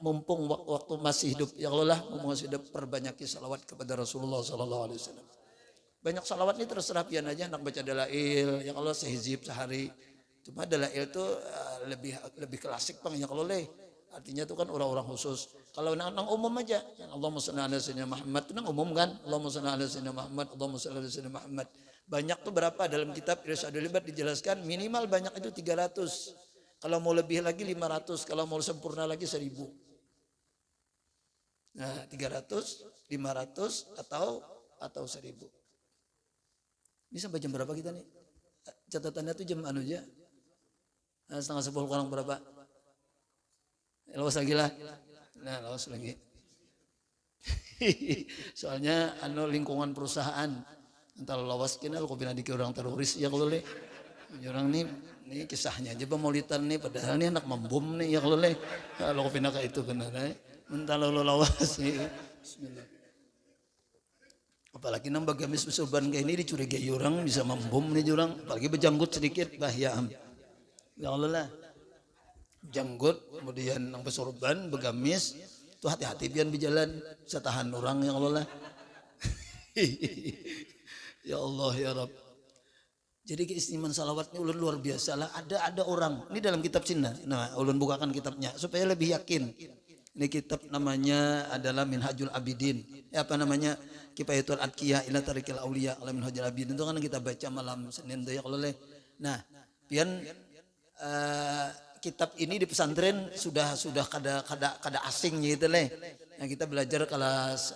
Mumpung waktu masih hidup, ya Allah, mumpung masih hidup, perbanyaki salawat kepada Rasulullah sallallahu alaihi wasallam. Banyak salawat ini terserah pian aja, nak baca dalail, ya Allah sehizib sehari. Cuma dalail itu lebih klasik bang, ya Allah artinya itu kan orang-orang khusus. Kalau nang umum aja, Allahumma shalli ala sayyidina Muhammad itu nang umum kan. Allahumma shalli ala sayyidina Muhammad, Allahumma shalli ala sayyidina Muhammad. Banyak tuh berapa dalam kitab Irsyadul Ibad dijelaskan minimal banyak itu 300. Kalau mau lebih lagi 500, kalau mau sempurna lagi 1000. Nah, 300, 500 atau 1000. Ini sampai jam berapa kita nih? Catatannya tuh jam aja. Setengah 10 kurang berapa? Lawas lagi lah. Nah, lawas lagi. Soalnya lingkungan perusahaan entar lawas kena lu pina dikira orang teroris ya kalau orang nih kisahnya aja pemolitan nih padahal nih anak membom nih ya kalau pina kayak itu benar entar lu lawas nih. Bismillah. Apalagi nambah gamis besurban kayak ini dicurigai orang bisa membom nih orang, apalagi berjanggut sedikit bahaya. Ya Allah janggut kemudian nang besurban begamis tuh hati-hati pian berjalan bisa tahan orang yang Allah. Ya Allah ya Rabb. Jadi keistimewaan salawat ini ulun luar biasa lah. Ada orang ini dalam kitab Cina. Nah ulun bukakan kitabnya supaya lebih yakin. Ini kitab namanya adalah Minhajul Abidin. Apa namanya? Kifayatul Adqiyah ila Tariqil Auliya ala Minhajul Abidin. Itu kan kita baca malam Senin tuh ya Allah. Nah pian kitab ini di pesantren sudah kada asing gitu Nah, kita belajar kelas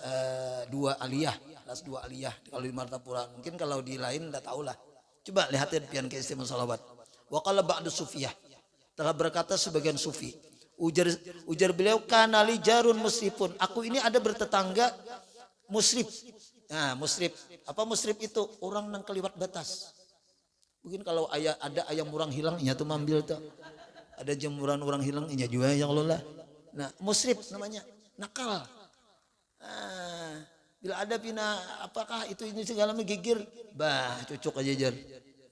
2 aliyah, kalau di Martapura. Mungkin kalau di lain enggak tahu lah. Coba lihat ya pian keistimewaan salawat. Wa qala ba'du sufiyah. Telah berkata sebagian sufi. Ujar beliau kana li jarun musrifun. Aku ini ada bertetangga musrif. Nah, musrif. Apa musrif itu? Orang nang keliwat batas. Mungkin kalau ada ayam orang hilang, iya tuh mambil tuh. Ada jemuran orang hilang, iya juga yang Allah. Nah, musrif namanya, nakal. Nah, bila ada pina, apakah itu ini segala menggigir, bah cocok aja jar.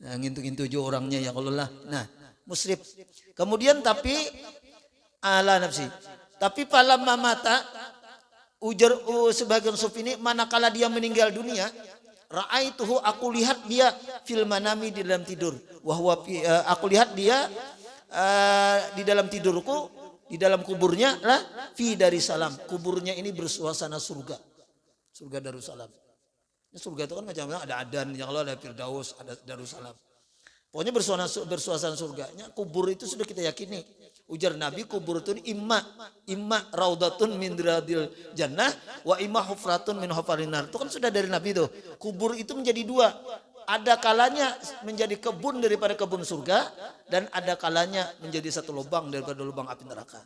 Nah, ngintu-ngintu juga orangnya yang Allah. Nah, musrif. Kemudian tapi ala nafsi. Tapi falamma mata ujar sebagian sufi ini manakala dia meninggal dunia. Ra'aituhu aku lihat dia fil manami di dalam tidur. Aku lihat dia di dalam tidurku, di dalam kuburnya lah fi Darussalam. Kuburnya ini bersuasana surga. Surga Darussalam. Surga itu kan macam-macam, ada Adan, yang Allah ada Firdaus, ada Darussalam. Pokoknya bersuasana surganya. Kubur itu sudah kita yakini. Ujar Nabi kubur itu imma raudatun min radil jannah wa imma hufratun min hufarinar. Itu kan sudah dari Nabi tuh. Kubur itu menjadi dua. Ada kalanya menjadi kebun daripada kebun surga dan ada kalanya menjadi satu lubang daripada lubang api neraka.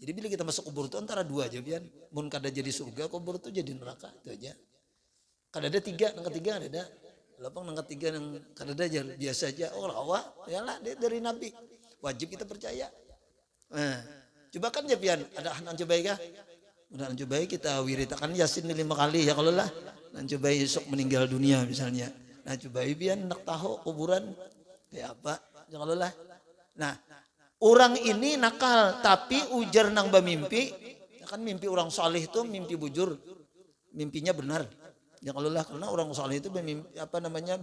Jadi bila kita masuk kubur itu antara dua aja biar. Mun kada jadi surga, kubur itu jadi neraka itu aja. Kada ada tiga, yang ketiga ada. Lapang yang ketiga yang kada ada aja biasa aja. Oh rawa, ya lah dia dari Nabi. Wajib kita percaya. Nah, coba kan ya pian ada anak coba ya. Udah coba kita wiritakan Yasin 5 kali ya kalau lah. Dan coba esok meninggal dunia misalnya. Nah coba pian nak tahu kuburan kayak apa ya kalau lah. Nah, orang ini nakal tapi ujar nang bamimpi, kan mimpi orang saleh itu mimpi bujur, mimpinya benar. Ya kalau lah karena orang saleh itu bermimpi apa namanya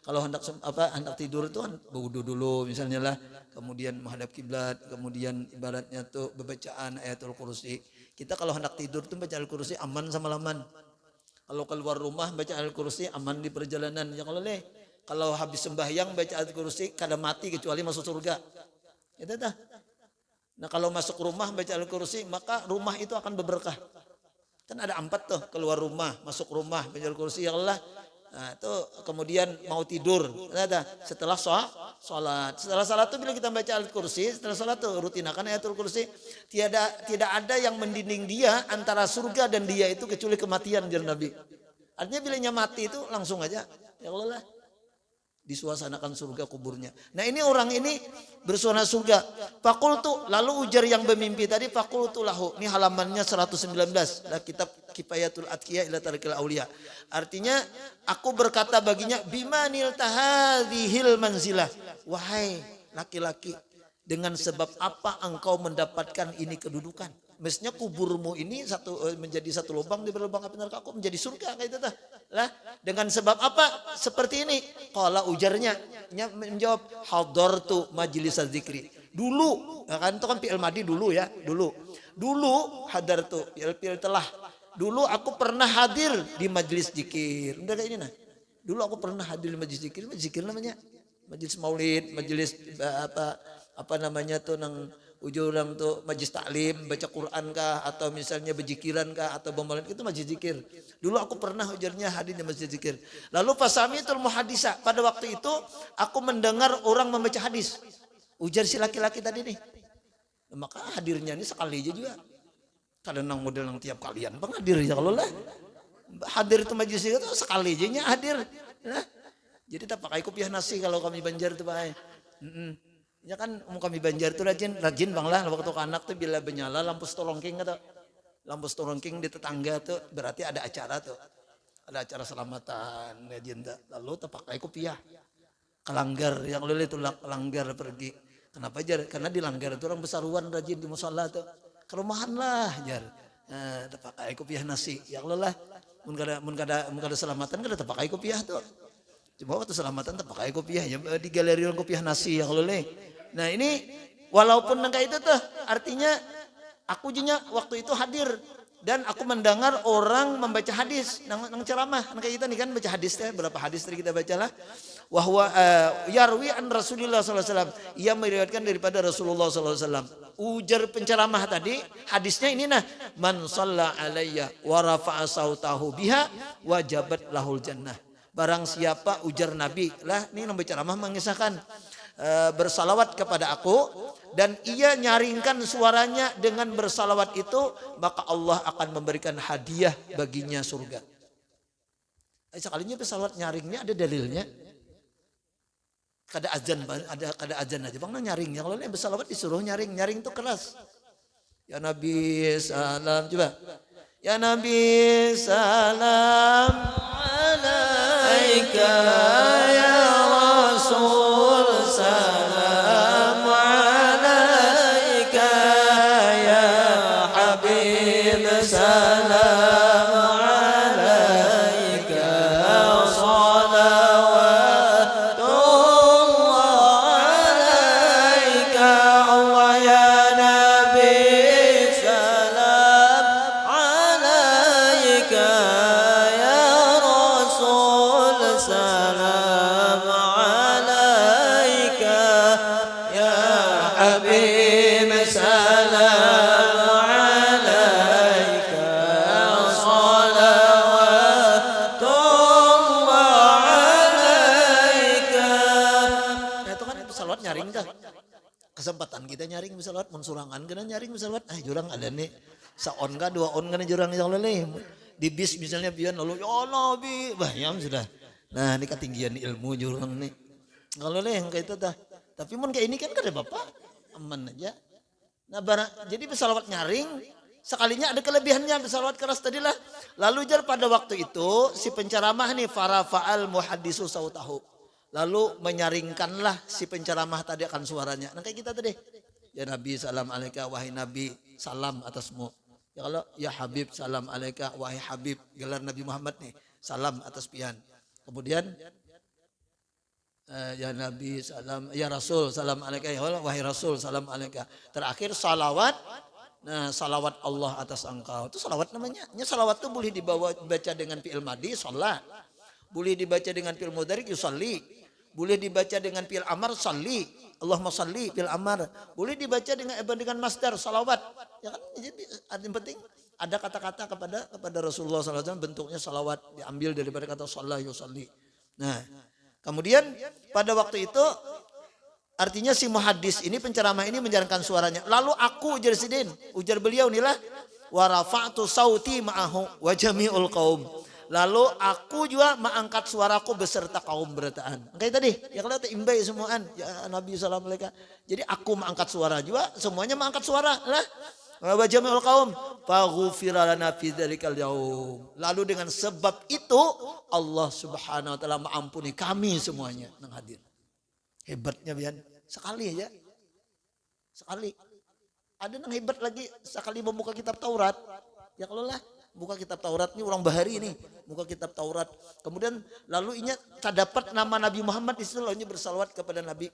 kalau hendak tidur itu kan berwudu dulu misalnya lah, kemudian menghadap kiblat, kemudian ibaratnya tuh bacaan ayatul kursi. Kita kalau hendak tidur tuh baca ayatul kursi aman sama laman. Kalau keluar rumah baca ayatul kursi aman di perjalanan. Ya kalau habis sembahyang baca ayatul kursi kada mati kecuali masuk surga. Itu dah. Nah kalau masuk rumah baca ayatul kursi maka rumah itu akan berberkah. Kan ada 4 tuh, keluar rumah, masuk rumah, baca ayatul kursi ya Allah. Nah, itu kemudian mau tidur. Nah, setelah sholat. Setelah sholat itu bila kita baca ayatul kursi, setelah sholat itu rutinakan ayatul kursi. Tidak ada yang mendinding dia antara surga dan dia itu kecuali kematian jar Nabi. Artinya bilanya mati itu langsung aja ya Allah lah. Disuasanakan surga kuburnya. Nah ini orang ini bersuara surga. Fakultu lalu ujar yang bermimpi tadi fakultu lahu. Ini halamannya 119. Lah kitab Kifayatul Atqiya ila Tarikil Auliya. Artinya aku berkata baginya bimanil tahadhil manzilah. Wahai laki-laki, dengan sebab apa engkau mendapatkan ini kedudukan? Mestinya kuburmu ini menjadi satu lubang di lubang api neraka, aku menjadi surga kayak itu dah. Lah, dengan sebab apa? Seperti ini. Qala ujarnya menjawab hadartu majlis dzikri. Dulu, kan itu kan fi'il madi dulu ya, dulu. Dulu hadartu, fi'il telah. Dulu aku pernah hadir di majlis zikir. Udah kayak ini nah. Dulu aku pernah hadir di majlis zikir. Majlis zikir namanya majlis maulid, majlis apa namanya tuh nang ujurang tuh majlis taklim, baca Quran kah atau misalnya berzikiran kah atau bermaulid itu majlis zikir. Dulu aku pernah ujarnya hadir di majlis zikir. Lalu fasami'tul muhaddisa, pada waktu itu aku mendengar orang membaca hadis. Ujar si laki-laki tadi nih. Maka hadirnya ini sekali aja juga. Kadang nang model nang tiap kalian bang hadir ya kalau lah. Hadir itu majlis zikir itu sekali aja nya hadir. Nah, jadi tak pakai kopiah nasi kalau kami Banjar itu pakai. Ya kan kami Banjar tuh rajin bang lah waktu anak tuh bila benyala lampu stolongking atau lampu stolongking di tetangga tuh berarti ada acara tuh, ada acara selamatan rajin tak. Lalu tak pakai kopiah kelanggar yang lalu itu kelanggar pergi. Kenapa jar? Karena di langgar itu orang besaruan rajin di musola tuh kerumahan lah jar. Tak pakai kopiah nasi yang lalu lah. Mun kada selamatan kada tak pakai kopiah tuh. Coba waktu selamatan tak pakai kopiah ya di galeri orang kopiah nasi yang lalu. Nah ini walaupun nangka itu tuh artinya aku juga waktu itu hadir dan aku mendengar orang membaca hadis nang ceramah nangka kita nih kan baca hadis teh berapa hadis tadi kita bacalah wahwa yarwi an Rasulullah sallallahu alaihi wasallam, ia meriwayatkan daripada Rasulullah sallallahu alaihi wasallam. Ujar penceramah tadi hadisnya ini nah man shalla alayya wa rafa'a sautahu biha wajabat lahul jannah. Barang siapa ujar Nabi lah ini nang berceramah mengisahkan bersalawat kepada aku dan ia nyaringkan suaranya dengan bersalawat itu maka Allah akan memberikan hadiah baginya surga. Sekalinya bersalawat nyaringnya ada dalilnya. Kada azan aja bang nyaring yang lain bersalawat disuruh nyaring itu keras. Ya Nabi salam coba. Ya Nabi salam alaika ya Rasul salam alaika ya Habib salam alaika salawatullah alaika Allah ya Nabi salam alaika ya Rasul salam alaika ya Habib salam alaika salawatullah alaika. Nah itu kan itu salawat nyaring dah. kesempatan kita nyaring misalwat mensurangan kena nyaring misalwat jurang ada nih saon ka 2 on kana jurang insyaallah nih di bis misalnya pian lalu ya Allah bi bayam sudah nah ini ketinggian ilmu jurang nih kalau nih kayak itu dah tapi mun kayak ini kan kada bapak aman aja nah jadi bersalawat nyaring sekalinya ada kelebihannya bersalawat keras tadi lah lalu jar pada waktu itu si penceramah nih farafa'al muhaddisu sautahu lalu menyaringkanlah si penceramah tadi akan suaranya. Nah kayak kita tadi. Ya Nabi salam alaika wahai Nabi salam atasmu. Ya kalau ya Habib salam alaika wahai Habib. Gelar Nabi Muhammad nih salam atas pian. Kemudian ya Nabi salam ya Rasul salam alaika ya Allah wahai Rasul salam alaika. Terakhir salawat. Nah salawat Allah atas engkau. Itu salawat namanya. Salawat itu boleh dibaca dengan fi'il madhi salat. Boleh dibaca dengan fi'il mudhari yusalli. Boleh dibaca dengan fi'il amar salli. Allahumma salli fi'il amar. Boleh dibaca dengan masdar salawat. Ya kan? Jadi yang penting ada kata-kata kepada Rasulullah SAW bentuknya salawat diambil daripada kata shalla yusalli. Nah, kemudian pada waktu itu artinya si muhaddis ini penceramah ini menjalankan suaranya. Lalu aku ujar beliau inilah wa rafa'tu sauti ma'ahu wa jami'ul qaum. Lalu aku juga mengangkat suaraku beserta kaum berataan. Kayak tadi, ya kalau imbai semuaan, ya Nabi sallallahu alaihi wasallam. Jadi aku mengangkat suara juga, semuanya mengangkat suara. Lah, wa jami'ul qaum faghfira lana fi dzalikal yaum. Lalu dengan sebab itu Allah Subhanahu wa taala mengampuni kami semuanya yang hadir. Hebatnya Bian, sekali aja. Sekali. Ada yang hebat lagi sekali membuka kitab Taurat. Ya kalau lah buka kitab Taurat ini orang bahari ini buka kitab Taurat kemudian lalu inya terdapat nama Nabi Muhammad di situ lalu bersalawat kepada Nabi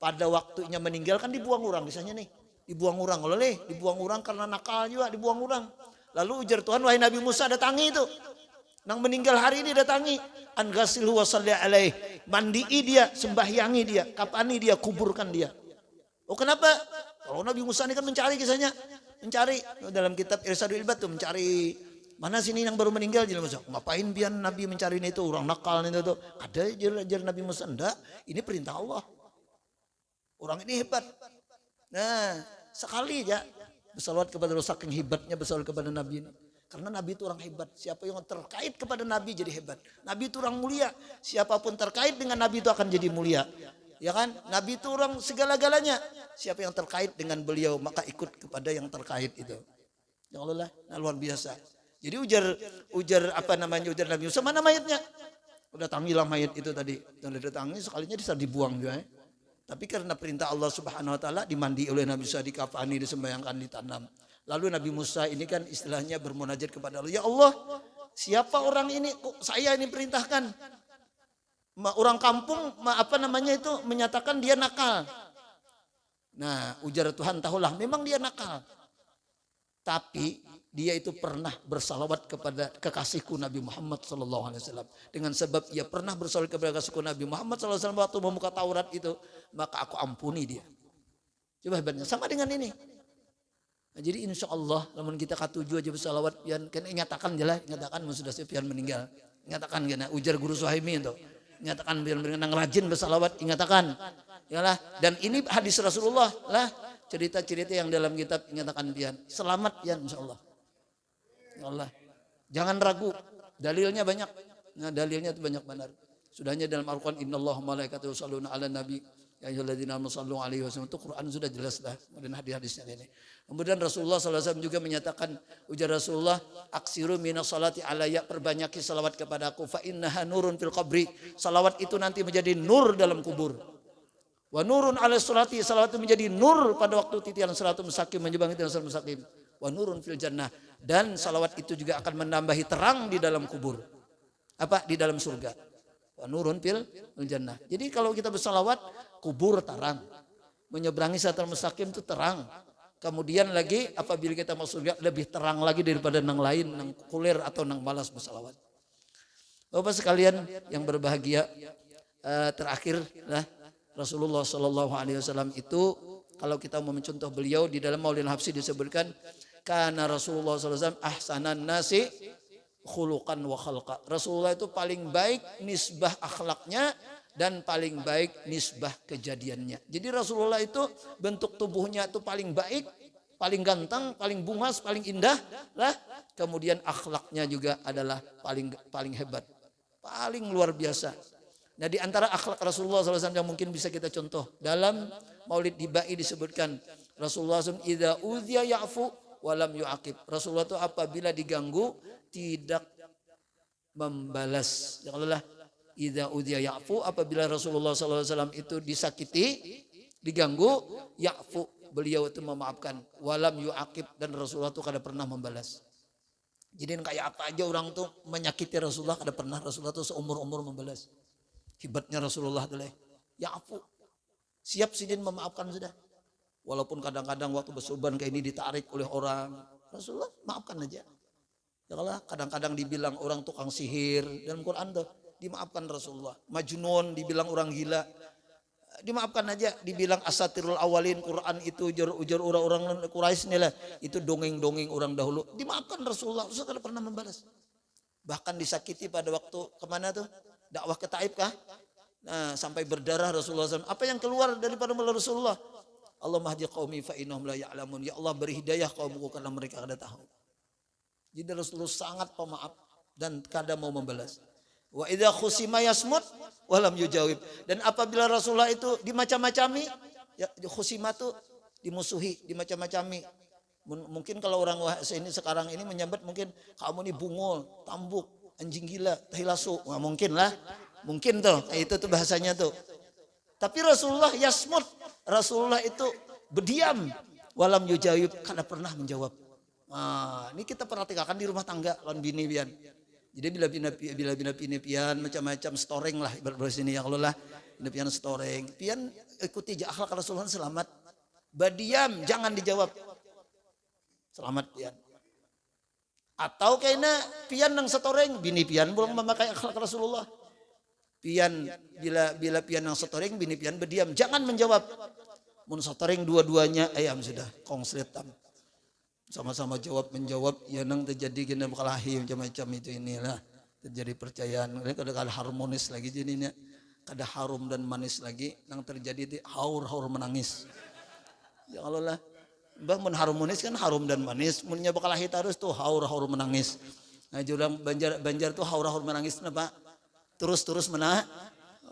pada waktunya meninggal kan dibuang orang misalnya nih dibuang orang dibuang orang karena nakal juga dibuang orang lalu ujar Tuhan wahai Nabi Musa datangi itu nang meninggal hari ini datangi angasilhu wa salli alaih mandii dia sembahyangi dia kapani dia kuburkan dia oh kenapa kalau Nabi Musa ini kan mencari kisahnya mencari dalam kitab Irsadul Ibad tuh mencari mana sini yang baru meninggal jadi Musa ngapain biar Nabi mencari ini itu orang nakal itu tuh ada ajar Nabi Musa enggak ini perintah Allah orang ini hebat nah sekali ya bersalawat kepada saking hebatnya bersalawat kepada Nabi ini karena Nabi itu orang hebat siapa yang terkait kepada Nabi jadi hebat Nabi itu orang mulia siapapun terkait dengan Nabi itu akan jadi mulia ya kan Nabi itu orang segala-galanya siapa yang terkait dengan beliau maka ikut kepada yang terkait itu ya Allah nah, luar biasa jadi ujar apa namanya ujar Nabi Musa mana mayatnya udah tangilah mayat itu tadi dan datangi sekalinya bisa dibuang juga tapi karena perintah Allah Subhanahu wa taala dimandi oleh Nabi Musa dikafani disembayangkan ditanam lalu Nabi Musa ini kan istilahnya bermunajat kepada Allah ya Allah siapa orang ini kok saya ini perintahkan orang kampung apa namanya itu menyatakan dia nakal. Nah, ujar Tuhan tahulah memang dia nakal. Tapi dia itu pernah bersalawat kepada kekasihku Nabi Muhammad sallallahu alaihi wasallam. Dengan sebab ia pernah bersalawat kepada kekasihku Nabi Muhammad sallallahu alaihi wasallam waktu membuka Taurat itu, maka aku ampuni dia. Coba hebatnya sama dengan ini. Nah, jadi insya Allah namun kita katuju aja bersalawat pian kan nyatakan jelas nyatakan sudah pian meninggal. Nyatakan kena ujar guru Suhaimi itu. Nyatakan biar nang rajin bersalawat nyatakan yalah dan ini hadis Rasulullah lah cerita-cerita yang dalam kitab nyatakan pian selamat pian insyaallah ya Allah jangan ragu dalilnya banyak nah dalilnya itu banyak benar sudahnya dalam Al-Qur'an innallaha malaikatahu yusholluna 'alan nabi ya ayyuhalladzina amanu shallu 'alaihi wasallam itu Quran sudah jelas dah kemudian hadis-hadisnya ini kemudian Rasulullah SAW juga menyatakan ujar Rasulullah aksiru minas salati alayya perbanyaki salawat kepadaku fa innaha nurun fil qabri salawat itu nanti menjadi nur dalam kubur wa nurun ala salati salawat itu menjadi nur pada waktu titian salatul mustaqim menyebangi titian salatul mustaqim wa nurun fil jannah dan salawat itu juga akan menambahi terang di dalam kubur apa di dalam surga wa nurun fil jannah jadi kalau kita bersalawat kubur terang menyeberangi salatul mustaqim itu terang kemudian lagi apabila kita masuk surga lebih terang lagi daripada nang lain nang kulir atau nang malas bersalawat. Bapak sekalian yang berbahagia terakhir lah Rasulullah Shallallahu Alaihi Wasallam itu kalau kita mau mencontoh beliau di dalam Maulidul Habsyi disebutkan karena Rasulullah Sallallahu Alaihi Wasallam ahsanan nasi khuluqan wa khalqa. Rasulullah itu paling baik nisbah akhlaknya dan paling baik nisbah kejadiannya. Jadi Rasulullah itu bentuk tubuhnya itu paling baik, paling ganteng, paling bungas, paling indah lah. Kemudian akhlaknya juga adalah paling hebat, paling luar biasa. Nah, di antara akhlak Rasulullah SAW yang mungkin bisa kita contoh dalam Maulid Dibai disebutkan Rasulullah SAW idza udhiya ya'fu walam yu'aqib. Rasulullah itu apabila diganggu tidak membalas. Janganlah idza udhiya ya'fu, apabila Rasulullah SAW itu disakiti, diganggu, ya'fu, beliau itu memaafkan, walam yu'aqib, dan Rasulullah itu kada pernah membalas. Jadi kayak apa aja orang tuh menyakiti Rasulullah, kada pernah Rasulullah itu seumur-umur membalas. Hebatnya Rasulullah adalah ya'fu, siap sidin memaafkan sudah. Walaupun kadang-kadang waktu bersuban kayak ini ditarik oleh orang, Rasulullah maafkan aja. Ya Allah, kadang-kadang dibilang orang tukang sihir dalam Quran tuh dimaafkan Rasulullah. Majnun dibilang orang gila, dimaafkan aja. Dibilang asatirul awalin, Quran itu ujar orang-orang Quraisy nih lah, itu dongeng-dongeng orang dahulu, dimaafkan Rasulullah. Rasulullah tidak pernah membalas. Bahkan disakiti pada waktu kemana tuh dakwah ke Taif kah? Nah, sampai berdarah Rasulullah SAW. Apa yang keluar daripada mulut Rasulullah? Allahumma hdi qaumi fa innahum la ya'lamun. Ya Allah, beri hidayah kaumku karena mereka kada tahu. Jadi Rasulullah sangat pemaaf dan kada mau membalas. Wa idza khusima yasmut wa lam yujawib. Dan apabila Rasulullah itu dimacam-macami, ya khusima itu dimusuhi, dimacam-macami. Mungkin kalau orang ini sekarang ini menyambat mungkin kamu ini bungol, tambuk, anjing gila, tahilasu. Wah, mungkin lah. Mungkin tuh, itu tuh bahasanya tuh. Tapi Rasulullah yasmut, Rasulullah itu berdiam, walam yujawib, karena pernah menjawab. Nah, ini kita perhatikan di rumah tangga lawan bini pian. Jadi bila bini pian macam-macam storing lah ibarat sini ya Allah lah, bini pian storing. Pian ikuti akhlak Rasulullah selamat. Berdiam, jangan dijawab. Selamat pian. Atau kayaknya pian nang storing, bini pian belum memakai akhlak Rasulullah. Pian bila pian yang setoring, bini pian berdiam, jangan menjawab. Mun setoring dua-duanya ayam sudah konsletam. Sama-sama jawab menjawab, ya nang terjadi gini berkelahi macam-macam itu inilah terjadi percayaan. Kada harmonis lagi jadinya, kada harum dan manis lagi, nang terjadi di haur menangis. Ya Allah lah, bah mun harmonis kan harum dan manis, munnya berkelahi terus tuh haur menangis. Nah, jurang Banjar tuh haur menangis kenapa? Terus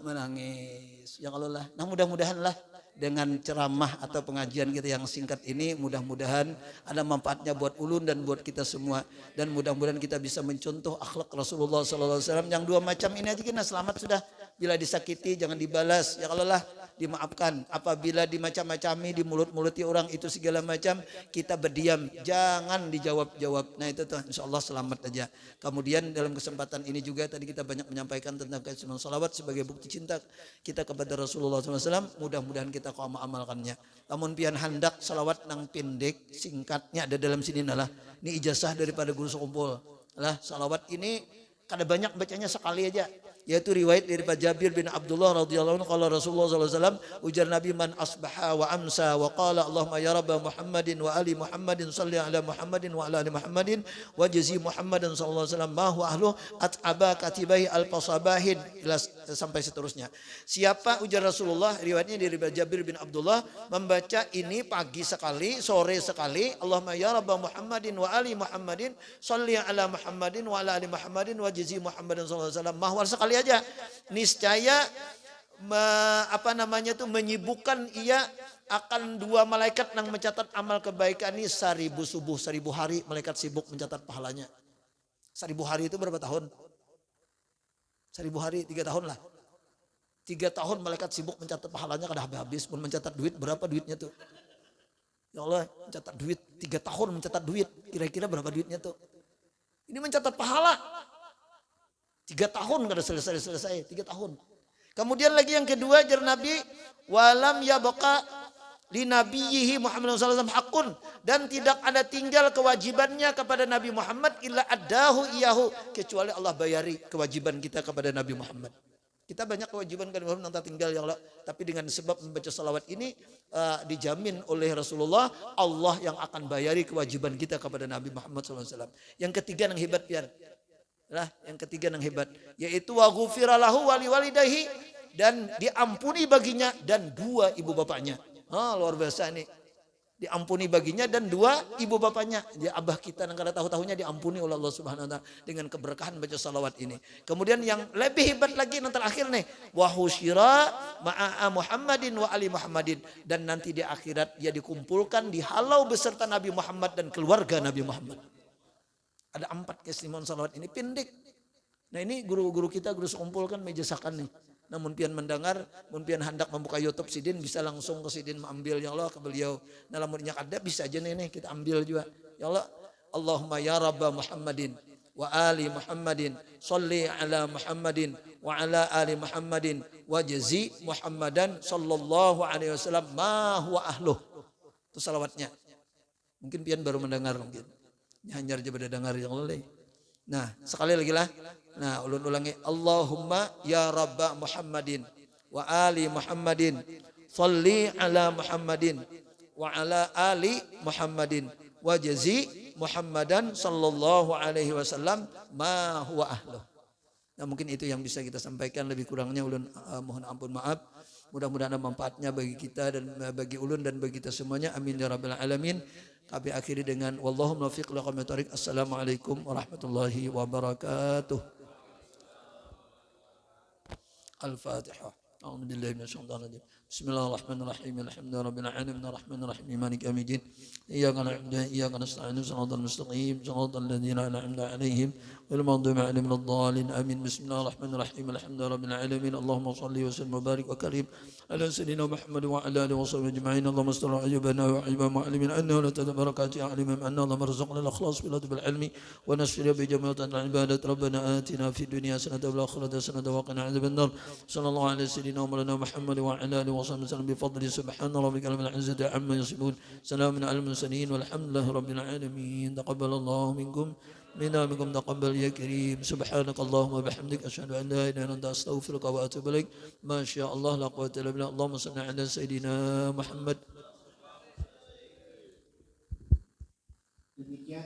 menangis. Ya Allah lah. Nah, mudah-mudahan lah dengan ceramah atau pengajian kita yang singkat ini, mudah-mudahan ada manfaatnya buat ulun dan buat kita semua, dan mudah-mudahan kita bisa mencontoh akhlak Rasulullah SAW yang dua macam ini aja kita selamat sudah. Bila disakiti jangan dibalas, ya Allah lah, dimaafkan. Apabila dimacam-macami, di mulut-muluti orang itu segala macam, kita berdiam, jangan dijawab-jawab. Nah itu tuh insya Allah selamat aja. Kemudian dalam kesempatan ini juga tadi kita banyak menyampaikan tentang keistimewaan salawat sebagai bukti cinta kita kepada Rasulullah SAW. Mudah-mudahan kita kau amalkannya. Namun pian handak salawat nang pendek singkatnya ada dalam sini nalah. Ini ijazah daripada guru sekumpul. Lah salawat ini kada banyak bacanya sekali aja. Yaitu riwayat dari Pak Jabir bin Abdullah radhiyallahu anhu qala Rasulullah sallallahu alaihi wasallam ujar Nabi man asbaha wa amsa wa qala Allahumma ya rabb Muhammadin wa ali Muhammadin salli ala Muhammadin wa ala ali Muhammadin wa jazi Muhammadan sallallahu alaihi wasallam ma huwa ahlu at'aba katibai al-fasabahin sampai seterusnya. Siapa ujar Rasulullah riwayatnya dari Pak Jabir bin Abdullah membaca ini pagi sekali, sore sekali, Allahumma ya rabb Muhammadin wa ali Muhammadin salli ala Muhammadin wa ala ali Muhammadin wa jazi Muhammadan sallallahu alaihi wasallam ma huwa sekali aja, niscaya menyibukkan ia akan dua malaikat yang mencatat amal kebaikan ini 1000 subuh, 1000 hari malaikat sibuk mencatat pahalanya. 1000 hari itu berapa tahun? 1000 hari 3 tahun lah. 3 tahun malaikat sibuk mencatat pahalanya kada habis-habis. Pun mencatat duit berapa duitnya tuh? Ya Allah, mencatat duit 3 tahun mencatat duit, kira-kira berapa duitnya tuh? Ini mencatat pahala. 3 tahun kada selesai 3 tahun. Kemudian lagi yang kedua jar Nabi walam yabqa li nabiyhi Muhammad sallallahu alaihi wasallam hakun, dan tidak ada tinggal kewajibannya kepada Nabi Muhammad illa addahu iyahu, kecuali Allah bayari kewajiban kita kepada Nabi Muhammad. Kita banyak kewajiban kepada Muhammad nanti tinggal ya Allah, tapi dengan sebab membaca salawat ini dijamin oleh Rasulullah Allah yang akan bayari kewajiban kita kepada Nabi Muhammad sallallahu alaihi wasallam. Yang ketiga yang hebat pian. Yang ketiga yang hebat yaitu wa ghufira lahu wa liwalidayhi, dan diampuni baginya dan 2 ibu bapaknya. Luar biasa nih. Diampuni baginya dan 2 ibu bapaknya. Dia abah kita yang kada tahu-tahunya diampuni oleh Allah Subhanahu wa taala dengan keberkahan baca salawat ini. Kemudian yang lebih hebat lagi yang terakhir nih, wa husyira ma'a Muhammadin wa ali Muhammadin, dan nanti di akhirat dia dikumpulkan dihalau beserta Nabi Muhammad dan keluarga Nabi Muhammad. Ada 4 keistimewaan salawat ini pendek. Nah ini guru-guru kita guru sekumpul kan mejesakan nih. Namun pian mendengar, mun pian hendak membuka YouTube Sidin bisa langsung ke Sidin mengambil ya Allah ke beliau. Nah lamun nyak ada bisa aja nih kita ambil juga. Ya Allah, Allahumma ya Rabba Muhammadin wa ali Muhammadin, salli ala Muhammadin wa ala ali Muhammadin wa jazi Muhammadan sallallahu alaihi wasallam ma huwa ahluh. Itu salawatnya. Mungkin pian baru mendengar mungkin. Hanya aja pada dengar ya Allah. Nah, sekali lagi lah. Nah, ulun ulangi. Allahumma ya Rabba Muhammadin wa ali Muhammadin, salli ala Muhammadin wa ala ali Muhammadin wa jazi Muhammadan sallallahu alaihi wasallam ma huwa ahluh. Nah, mungkin itu yang bisa kita sampaikan, lebih kurangnya ulun mohon ampun maaf. Mudah-mudahan ada manfaatnya bagi kita dan bagi ulun dan bagi kita semuanya. Amin ya rabbal alamin. Kami akhiri dengan wallahu muwaffiq ila aqwamit thoriq. Assalamualaikum warahmatullahi wabarakatuh. Al-Fatihah. A'udzu billahi minasyaitonir rajim. Bismillahirrahmanirrahim. Alhamdulillahirabbil alamin arrahmanir rahim maliki yaumiddin. Iyyaka na'budu wa iyyaka nasta'in. Shiratal mustaqim. Shiratal ladzina an'amta 'alaihim ghairil maghdubi 'alaihim waladdallin. Amin. Bismillahirrahmanirrahim. Alhamdulillahirabbil alamin. Allahumma shalli wa sallim wa barik wa karim ala sayyidina Muhammad wa ala alihi wa sahbihi ajma'in. Allahumma astur ayyubana wa ayyuba mu'allimin annahu la tadbarakati alimam anna Allahumma rizqna al-ikhlas bil ilmi wa nasfir bi jami'atil ibadat. Rabbana atina fid dunya hasanatan wa fil akhirati hasanatan wa qina adzaban nar. Sallallahu alaihi sayyidina Maulana Muhammad wa ala alihi wa sahbihi bi fadli subhana rabbika rabbil izzati amma yasifun. Salamun alal mursalin walhamdulillahi rabbil alamin. Taqabbalallahu minkum minna minkum taqabbal ya karim. Subhanakallahumma bihamdik asyhadu an la ilaha illa anta astaghfiruka wa atubu ilaik. Ma syaa Allah la quwwata illa billah. Allahumma shalli ala sayyidina Muhammad. Demikian